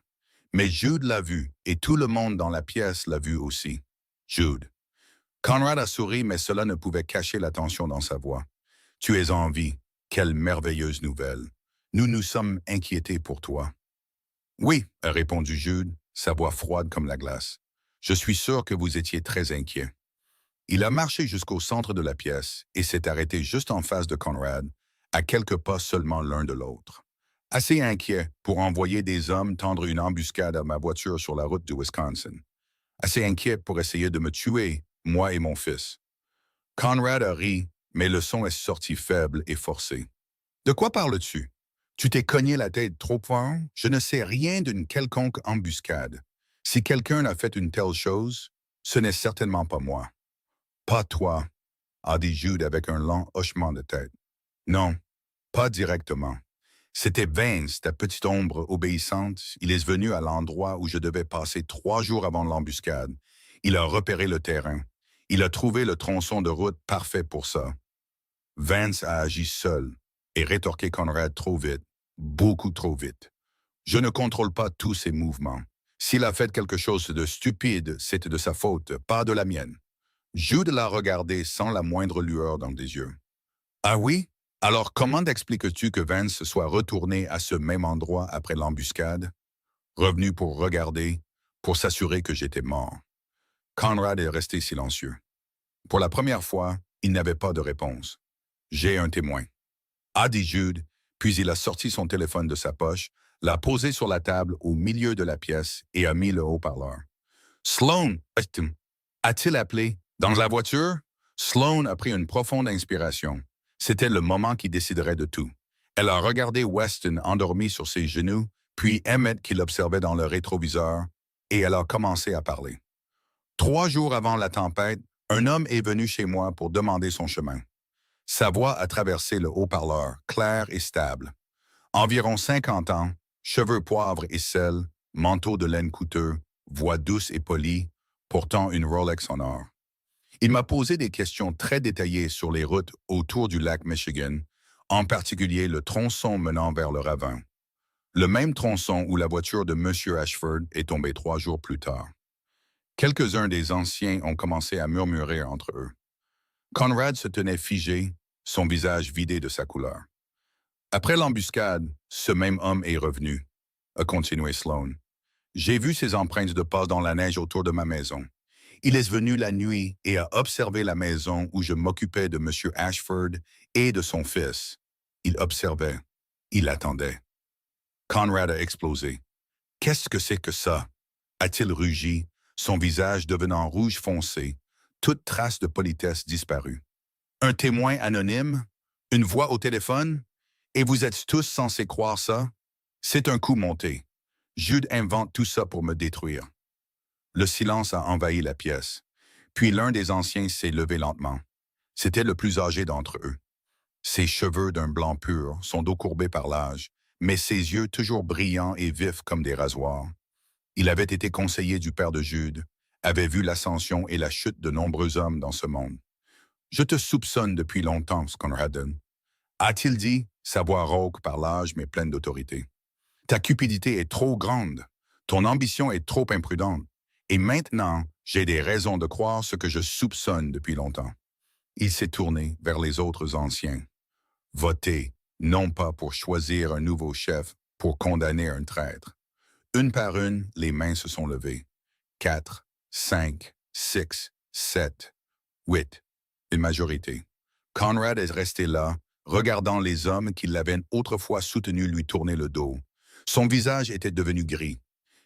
Mais Jude l'a vu, et tout le monde dans la pièce l'a vu aussi. Jude. Conrad a souri, mais cela ne pouvait cacher la tension dans sa voix. « Tu es en vie. Quelle merveilleuse nouvelle. Nous nous sommes inquiétés pour toi. » « Oui, » a répondu Jude, sa voix froide comme la glace. « Je suis sûr que vous étiez très inquiet. » Il a marché jusqu'au centre de la pièce et s'est arrêté juste en face de Conrad, à quelques pas seulement l'un de l'autre. Assez inquiet pour envoyer des hommes tendre une embuscade à ma voiture sur la route du Wisconsin. Assez inquiet pour essayer de me tuer, moi et mon fils. Conrad a ri, mais le son est sorti faible et forcé. De quoi parles-tu? Tu t'es cogné la tête trop fort? Je ne sais rien d'une quelconque embuscade. Si quelqu'un a fait une telle chose, ce n'est certainement pas moi. Pas toi, a dit Jude avec un lent hochement de tête. Non, pas directement. C'était Vance, ta petite ombre obéissante. Il est venu à l'endroit où je devais passer 3 jours avant l'embuscade. Il a repéré le terrain. Il a trouvé le tronçon de route parfait pour ça. Vance a agi seul et rétorqué Conrad trop vite, beaucoup trop vite. Je ne contrôle pas tous ses mouvements. S'il a fait quelque chose de stupide, c'était de sa faute, pas de la mienne. Jude l'a regardé sans la moindre lueur dans les yeux. Ah oui? Alors comment expliques-tu que Vance soit retourné à ce même endroit après l'embuscade? Revenu pour regarder, pour s'assurer que j'étais mort. Conrad est resté silencieux. Pour la première fois, il n'avait pas de réponse. J'ai un témoin. A dit Jude, puis il a sorti son téléphone de sa poche, l'a posé sur la table au milieu de la pièce et a mis le haut-parleur. Sloan, a-t-il appelé? Dans la voiture? Sloan a pris une profonde inspiration. C'était le moment qui déciderait de tout. Elle a regardé Weston endormi sur ses genoux, puis Emmett qui l'observait dans le rétroviseur, et elle a commencé à parler. 3 jours avant la tempête, un homme est venu chez moi pour demander son chemin. Sa voix a traversé le haut-parleur, claire et stable. Environ 50 ans, cheveux poivre et sel, manteau de laine coûteux, voix douce et polie, portant une Rolex en or. Il m'a posé des questions très détaillées sur les routes autour du lac Michigan, en particulier le tronçon menant vers le ravin. Le même tronçon où la voiture de M. Ashford est tombée 3 jours plus tard. Quelques-uns des anciens ont commencé à murmurer entre eux. Conrad se tenait figé, son visage vidé de sa couleur. Après l'embuscade, ce même homme est revenu, a continué Sloan. J'ai vu ses empreintes de pas dans la neige autour de ma maison. Il est venu la nuit et a observé la maison où je m'occupais de M. Ashford et de son fils. Il observait. Il attendait. Conrad a explosé. Qu'est-ce que c'est que ça? A-t-il rugi, son visage devenant rouge foncé, toute trace de politesse disparue. Un témoin anonyme? Une voix au téléphone? Et vous êtes tous censés croire ça? C'est un coup monté. Jude invente tout ça pour me détruire. Le silence a envahi la pièce. Puis l'un des anciens s'est levé lentement. C'était le plus âgé d'entre eux. Ses cheveux d'un blanc pur, son dos courbé par l'âge, mais ses yeux toujours brillants et vifs comme des rasoirs. Il avait été conseiller du père de Jude, avait vu l'ascension et la chute de nombreux hommes dans ce monde. Je te soupçonne depuis longtemps, Conradon. A-t-il dit, sa voix rauque par l'âge mais pleine d'autorité. Ta cupidité est trop grande, ton ambition est trop imprudente, et maintenant, j'ai des raisons de croire ce que je soupçonne depuis longtemps. Il s'est tourné vers les autres anciens. Votez, non pas pour choisir un nouveau chef, pour condamner un traître. Une par une, les mains se sont levées. 4, 5, 6, 7, 8. Une majorité. Conrad est resté là, regardant les hommes qui l'avaient autrefois soutenu lui tourner le dos. Son visage était devenu gris.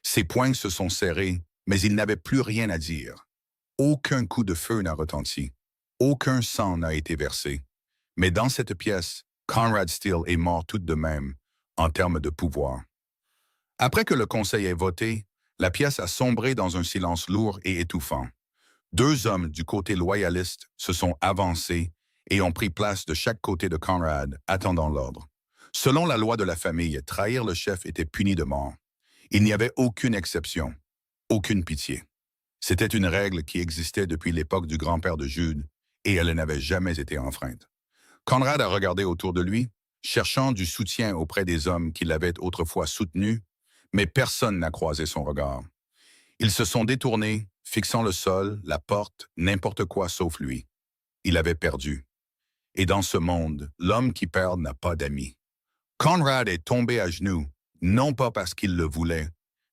Ses poings se sont serrés, mais il n'avait plus rien à dire. Aucun coup de feu n'a retenti. Aucun sang n'a été versé. Mais dans cette pièce, Conrad Steele est mort tout de même, en termes de pouvoir. Après que le conseil ait voté, la pièce a sombré dans un silence lourd et étouffant. 2 hommes du côté loyaliste se sont avancés et ont pris place de chaque côté de Conrad, attendant l'ordre. Selon la loi de la famille, trahir le chef était puni de mort. Il n'y avait aucune exception, aucune pitié. C'était une règle qui existait depuis l'époque du grand-père de Jude, et elle n'avait jamais été enfreinte. Conrad a regardé autour de lui, cherchant du soutien auprès des hommes qui l'avaient autrefois soutenu, mais personne n'a croisé son regard. Ils se sont détournés, fixant le sol, la porte, n'importe quoi sauf lui. Il avait perdu. Et dans ce monde, l'homme qui perd n'a pas d'amis. Conrad est tombé à genoux, non pas parce qu'il le voulait,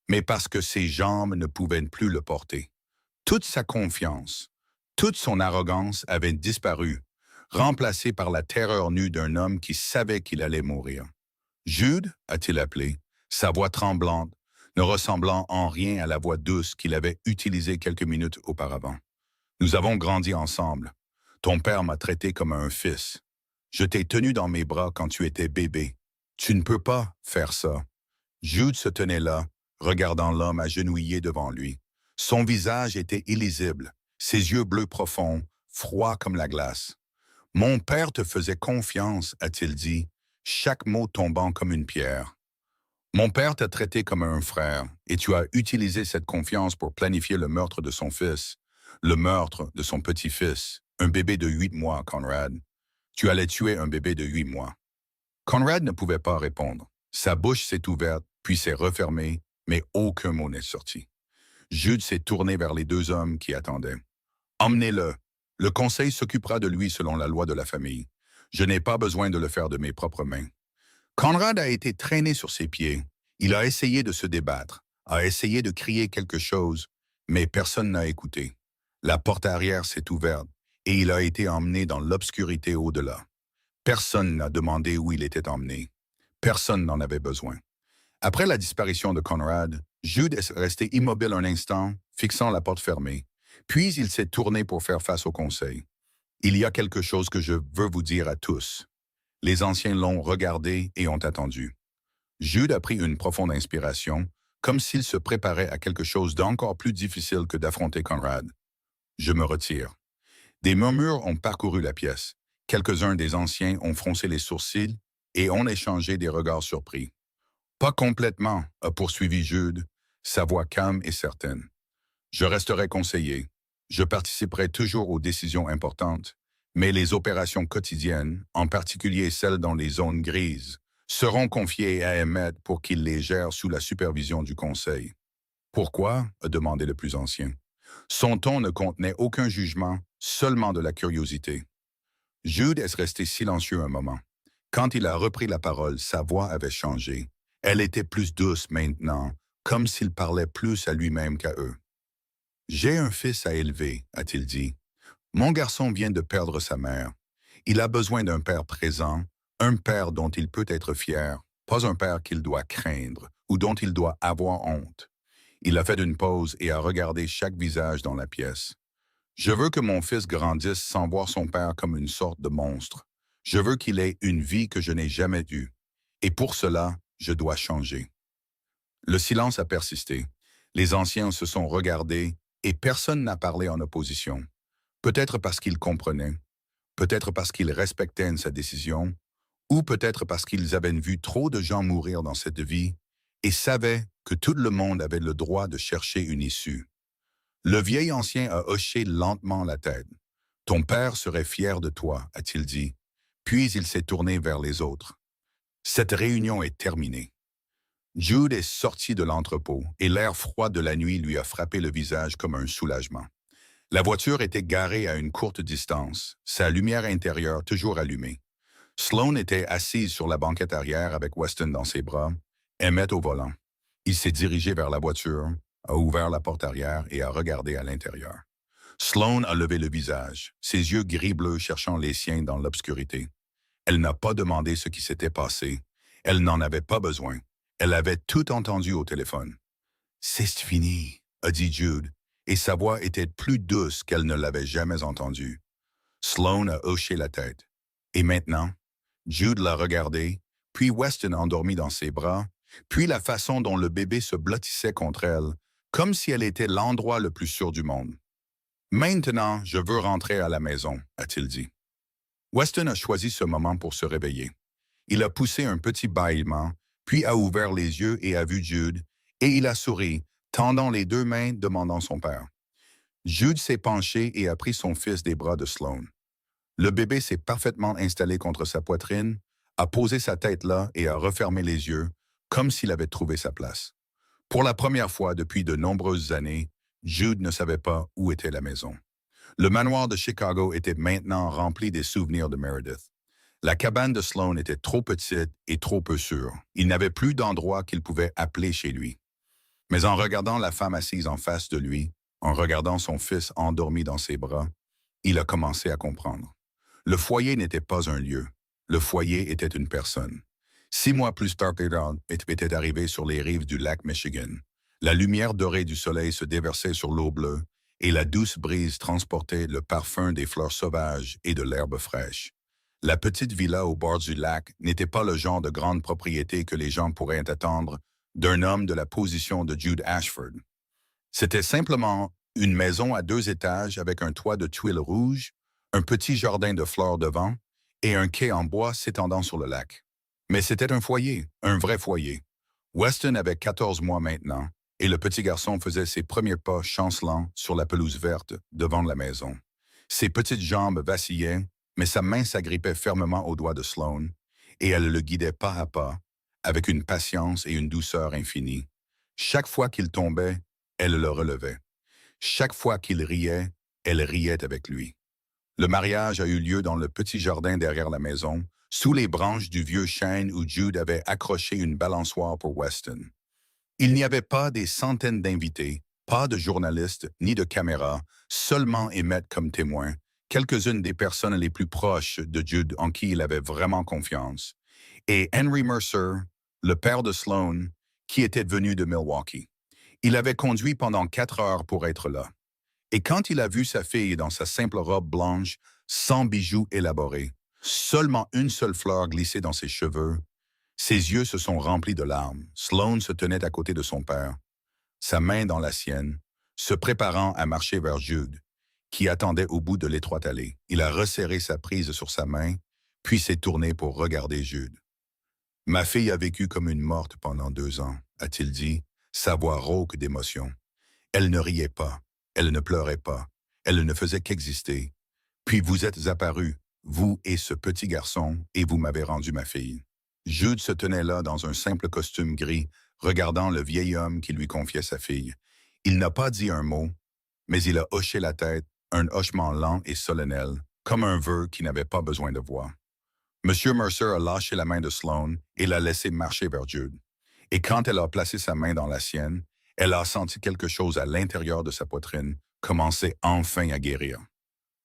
mais parce que ses jambes ne pouvaient plus le porter. Toute sa confiance, toute son arrogance avaient disparu, remplacée par la terreur nue d'un homme qui savait qu'il allait mourir. Jude, a-t-il appelé, sa voix tremblante, ne ressemblant en rien à la voix douce qu'il avait utilisée quelques minutes auparavant. Nous avons grandi ensemble. Ton père m'a traité comme un fils. Je t'ai tenu dans mes bras quand tu étais bébé. Tu ne peux pas faire ça. » Jude se tenait là, regardant l'homme agenouillé devant lui. Son visage était illisible, ses yeux bleus profonds, froids comme la glace. « Mon père te faisait confiance, a-t-il dit, chaque mot tombant comme une pierre. Mon père t'a traité comme un frère, et tu as utilisé cette confiance pour planifier le meurtre de son fils, le meurtre de son petit-fils, un bébé de 8 mois, Conrad. Tu allais tuer un bébé de 8 mois. » Conrad ne pouvait pas répondre. Sa bouche s'est ouverte, puis s'est refermée, mais aucun mot n'est sorti. Jude s'est tourné vers les deux hommes qui attendaient. « Emmenez-le. Le conseil s'occupera de lui selon la loi de la famille. Je n'ai pas besoin de le faire de mes propres mains. » Conrad a été traîné sur ses pieds. Il a essayé de se débattre, a essayé de crier quelque chose, mais personne n'a écouté. La porte arrière s'est ouverte et il a été emmené dans l'obscurité au-delà. Personne n'a demandé où il était emmené. Personne n'en avait besoin. Après la disparition de Conrad, Jude est resté immobile un instant, fixant la porte fermée. Puis il s'est tourné pour faire face au conseil. « Il y a quelque chose que je veux vous dire à tous. » Les anciens l'ont regardé et ont attendu. Jude a pris une profonde inspiration, comme s'il se préparait à quelque chose d'encore plus difficile que d'affronter Conrad. « Je me retire. » Des murmures ont parcouru la pièce. Quelques-uns des anciens ont froncé les sourcils et ont échangé des regards surpris. « Pas complètement, » a poursuivi Jude, sa voix calme et certaine. « Je resterai conseiller. Je participerai toujours aux décisions importantes, mais les opérations quotidiennes, en particulier celles dans les zones grises, seront confiées à Emmett pour qu'il les gère sous la supervision du conseil. »« Pourquoi ?» a demandé le plus ancien. Son ton ne contenait aucun jugement, seulement de la curiosité. Jude est resté silencieux un moment. Quand il a repris la parole, sa voix avait changé. Elle était plus douce maintenant, comme s'il parlait plus à lui-même qu'à eux. « J'ai un fils à élever, » a-t-il dit. « Mon garçon vient de perdre sa mère. Il a besoin d'un père présent, un père dont il peut être fier, pas un père qu'il doit craindre ou dont il doit avoir honte. » Il a fait une pause et a regardé chaque visage dans la pièce. « Je veux que mon fils grandisse sans voir son père comme une sorte de monstre. Je veux qu'il ait une vie que je n'ai jamais eue. Et pour cela, je dois changer. » Le silence a persisté. Les anciens se sont regardés et personne n'a parlé en opposition. Peut-être parce qu'ils comprenaient, peut-être parce qu'ils respectaient sa décision, ou peut-être parce qu'ils avaient vu trop de gens mourir dans cette vie et savaient que tout le monde avait le droit de chercher une issue. Le vieil ancien a hoché lentement la tête. « Ton père serait fier de toi, » a-t-il dit. Puis il s'est tourné vers les autres. « Cette réunion est terminée. » Jude est sorti de l'entrepôt et l'air froid de la nuit lui a frappé le visage comme un soulagement. La voiture était garée à une courte distance, sa lumière intérieure toujours allumée. Sloan était assise sur la banquette arrière avec Weston dans ses bras, Emmett au volant. Il s'est dirigé vers la voiture, a ouvert la porte arrière et a regardé à l'intérieur. Sloan a levé le visage, ses yeux gris-bleus cherchant les siens dans l'obscurité. Elle n'a pas demandé ce qui s'était passé. Elle n'en avait pas besoin. Elle avait tout entendu au téléphone. « C'est fini », a dit Jude, et sa voix était plus douce qu'elle ne l'avait jamais entendue. Sloan a hoché la tête. « Et maintenant ?» Jude l'a regardé, puis Weston endormi dans ses bras, puis la façon dont le bébé se blottissait contre elle, comme si elle était l'endroit le plus sûr du monde. « Maintenant, je veux rentrer à la maison, » a-t-il dit. Weston a choisi ce moment pour se réveiller. Il a poussé un petit bâillement, puis a ouvert les yeux et a vu Jude, et il a souri, tendant les deux mains, demandant son père. Jude s'est penché et a pris son fils des bras de Sloan. Le bébé s'est parfaitement installé contre sa poitrine, a posé sa tête là et a refermé les yeux, comme s'il avait trouvé sa place. Pour la première fois depuis de nombreuses années, Jude ne savait pas où était la maison. Le manoir de Chicago était maintenant rempli des souvenirs de Meredith. La cabane de Sloan était trop petite et trop peu sûre. Il n'avait plus d'endroit qu'il pouvait appeler chez lui. Mais en regardant la femme assise en face de lui, en regardant son fils endormi dans ses bras, il a commencé à comprendre. Le foyer n'était pas un lieu. Le foyer était une personne. 6 mois plus tard, Peter était arrivé sur les rives du lac Michigan. La lumière dorée du soleil se déversait sur l'eau bleue et la douce brise transportait le parfum des fleurs sauvages et de l'herbe fraîche. La petite villa au bord du lac n'était pas le genre de grande propriété que les gens pourraient attendre d'un homme de la position de Jude Ashford. C'était simplement une maison à 2 étages avec un toit de tuiles rouges, un petit jardin de fleurs devant et un quai en bois s'étendant sur le lac. Mais c'était un foyer, un vrai foyer. Weston avait 14 mois maintenant, et le petit garçon faisait ses premiers pas chancelants sur la pelouse verte devant la maison. Ses petites jambes vacillaient, mais sa main s'agrippait fermement au doigt de Sloane, et elle le guidait pas à pas, avec une patience et une douceur infinies. Chaque fois qu'il tombait, elle le relevait. Chaque fois qu'il riait, elle riait avec lui. Le mariage a eu lieu dans le petit jardin derrière la maison, sous les branches du vieux chêne où Jude avait accroché une balançoire pour Weston. Il n'y avait pas des centaines d'invités, pas de journalistes ni de caméras, seulement Emmett comme témoin, quelques-unes des personnes les plus proches de Jude en qui il avait vraiment confiance, et Henry Mercer, le père de Sloane, qui était venu de Milwaukee. Il avait conduit pendant 4 heures pour être là. Et quand il a vu sa fille dans sa simple robe blanche, sans bijoux élaborés, seulement une seule fleur glissée dans ses cheveux, ses yeux se sont remplis de larmes. Sloane se tenait à côté de son père, sa main dans la sienne, se préparant à marcher vers Jude, qui attendait au bout de l'étroite allée. Il a resserré sa prise sur sa main, puis s'est tourné pour regarder Jude. « Ma fille a vécu comme une morte pendant 2 ans, a-t-il dit, sa voix rauque d'émotion. Elle ne riait pas, elle ne pleurait pas, elle ne faisait qu'exister. Puis vous êtes apparus, vous et ce petit garçon, et vous m'avez rendu ma fille. » Jude se tenait là dans un simple costume gris, regardant le vieil homme qui lui confiait sa fille. Il n'a pas dit un mot, mais il a hoché la tête, un hochement lent et solennel, comme un vœu qui n'avait pas besoin de voix. Monsieur Mercer a lâché la main de Sloane et l'a laissé marcher vers Jude. Et quand elle a placé sa main dans la sienne, elle a senti quelque chose à l'intérieur de sa poitrine commencer enfin à guérir.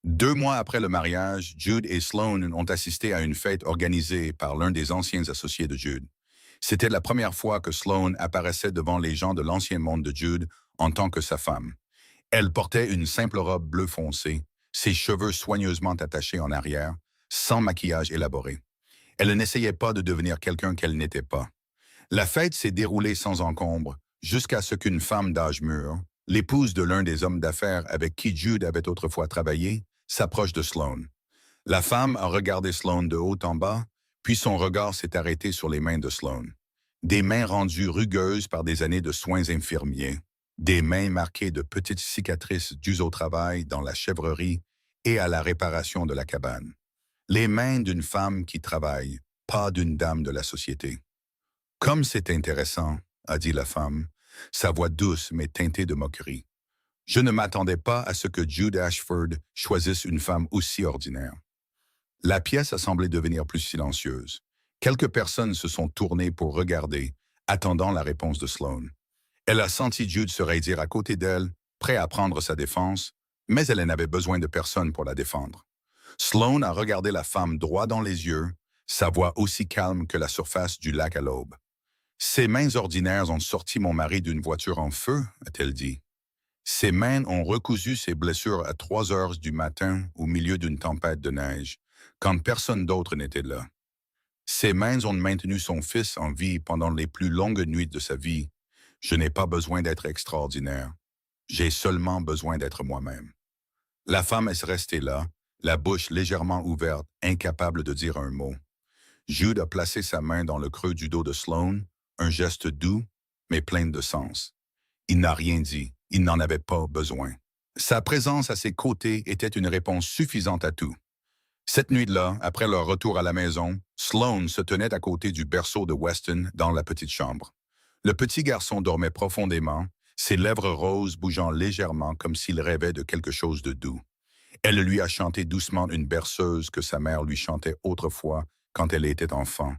2 mois après le mariage, Jude et Sloane ont assisté à une fête organisée par l'un des anciens associés de Jude. C'était la première fois que Sloane apparaissait devant les gens de l'ancien monde de Jude en tant que sa femme. Elle portait une simple robe bleu foncé, ses cheveux soigneusement attachés en arrière, sans maquillage élaboré. Elle n'essayait pas de devenir quelqu'un qu'elle n'était pas. La fête s'est déroulée sans encombre, jusqu'à ce qu'une femme d'âge mûr, l'épouse de l'un des hommes d'affaires avec qui Jude avait autrefois travaillé, s'approche de Sloane. La femme a regardé Sloane de haut en bas, puis son regard s'est arrêté sur les mains de Sloane. Des mains rendues rugueuses par des années de soins infirmiers, des mains marquées de petites cicatrices dues au travail dans la chèvrerie et à la réparation de la cabane. Les mains d'une femme qui travaille, pas d'une dame de la société. « Comme c'est intéressant », a dit la femme, sa voix douce mais teintée de moquerie. « Je ne m'attendais pas à ce que Jude Ashford choisisse une femme aussi ordinaire. » La pièce a semblé devenir plus silencieuse. Quelques personnes se sont tournées pour regarder, attendant la réponse de Sloane. Elle a senti Jude se raidir à côté d'elle, prêt à prendre sa défense, mais elle n'avait besoin de personne pour la défendre. Sloane a regardé la femme droit dans les yeux, sa voix aussi calme que la surface du lac à l'aube. « Ses mains ordinaires ont sorti mon mari d'une voiture en feu, a-t-elle dit. Ses mains ont recousu ses blessures à 3 heures du matin au milieu d'une tempête de neige, quand personne d'autre n'était là. Ses mains ont maintenu son fils en vie pendant les plus longues nuits de sa vie. Je n'ai pas besoin d'être extraordinaire. J'ai seulement besoin d'être moi-même. » La femme est restée là, la bouche légèrement ouverte, incapable de dire un mot. Jude a placé sa main dans le creux du dos de Sloane, un geste doux, mais plein de sens. Il n'a rien dit, il n'en avait pas besoin. Sa présence à ses côtés était une réponse suffisante à tout. Cette nuit-là, après leur retour à la maison, Sloane se tenait à côté du berceau de Weston dans la petite chambre. Le petit garçon dormait profondément, ses lèvres roses bougeant légèrement comme s'il rêvait de quelque chose de doux. Elle lui a chanté doucement une berceuse que sa mère lui chantait autrefois quand elle était enfant,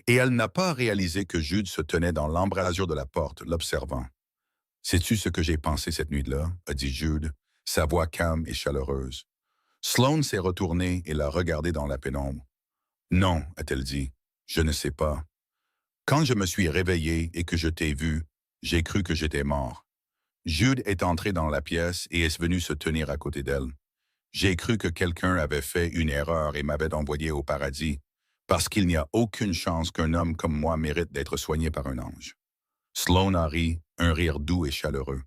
et elle n'a pas réalisé que Jude se tenait dans l'embrasure de la porte, l'observant. « Sais-tu ce que j'ai pensé cette nuit-là » a dit Jude, sa voix calme et chaleureuse. Sloane s'est retournée et l'a regardé dans la pénombre. « Non, a-t-elle dit, je ne sais pas. Quand je me suis réveillée et que je t'ai vu, j'ai cru que j'étais mort. Jude est entré dans la pièce et est venu se tenir à côté d'elle. J'ai cru que quelqu'un avait fait une erreur et m'avait envoyé au paradis, parce qu'il n'y a aucune chance qu'un homme comme moi mérite d'être soigné par un ange. Sloane a ri, un rire doux et chaleureux.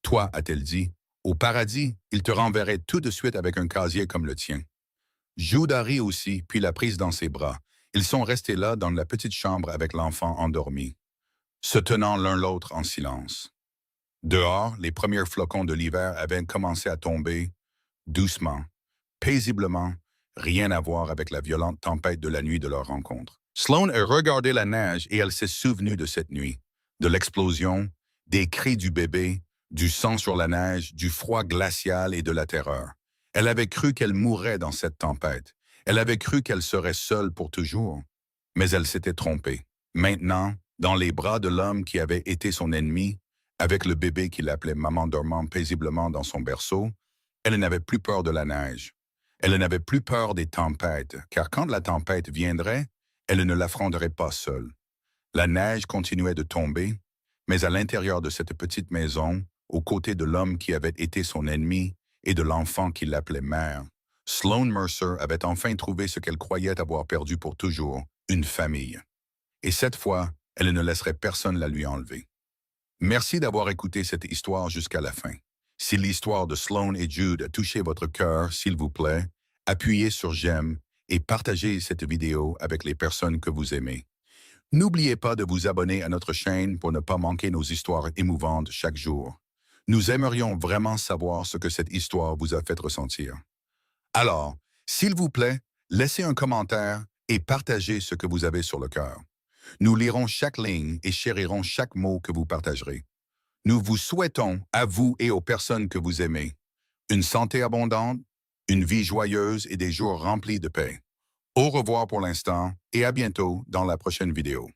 Toi, a-t-elle dit, au paradis, il te renverrait tout de suite avec un casier comme le tien. Jude a ri aussi, puis l'a prise dans ses bras. Ils sont restés là dans la petite chambre avec l'enfant endormi, se tenant l'un l'autre en silence. Dehors, les premiers flocons de l'hiver avaient commencé à tomber, doucement, paisiblement, rien à voir avec la violente tempête de la nuit de leur rencontre. Sloane a regardé la neige et elle s'est souvenue de cette nuit, de l'explosion, des cris du bébé, du sang sur la neige, du froid glacial et de la terreur. Elle avait cru qu'elle mourrait dans cette tempête. Elle avait cru qu'elle serait seule pour toujours. Mais elle s'était trompée. Maintenant, dans les bras de l'homme qui avait été son ennemi, avec le bébé qu'il appelait maman dormant paisiblement dans son berceau, elle n'avait plus peur de la neige. Elle n'avait plus peur des tempêtes, car quand la tempête viendrait, elle ne l'affronterait pas seule. La neige continuait de tomber, mais à l'intérieur de cette petite maison, aux côtés de l'homme qui avait été son ennemi et de l'enfant qui l'appelait mère, Sloane Mercer avait enfin trouvé ce qu'elle croyait avoir perdu pour toujours, une famille. Et cette fois, elle ne laisserait personne la lui enlever. Merci d'avoir écouté cette histoire jusqu'à la fin. Si l'histoire de Sloane et Jude a touché votre cœur, s'il vous plaît, appuyez sur j'aime et partagez cette vidéo avec les personnes que vous aimez. N'oubliez pas de vous abonner à notre chaîne pour ne pas manquer nos histoires émouvantes chaque jour. Nous aimerions vraiment savoir ce que cette histoire vous a fait ressentir. Alors, s'il vous plaît, laissez un commentaire et partagez ce que vous avez sur le cœur. Nous lirons chaque ligne et chérirons chaque mot que vous partagerez. Nous vous souhaitons, à vous et aux personnes que vous aimez, une santé abondante, une vie joyeuse et des jours remplis de paix. Au revoir pour l'instant et à bientôt dans la prochaine vidéo.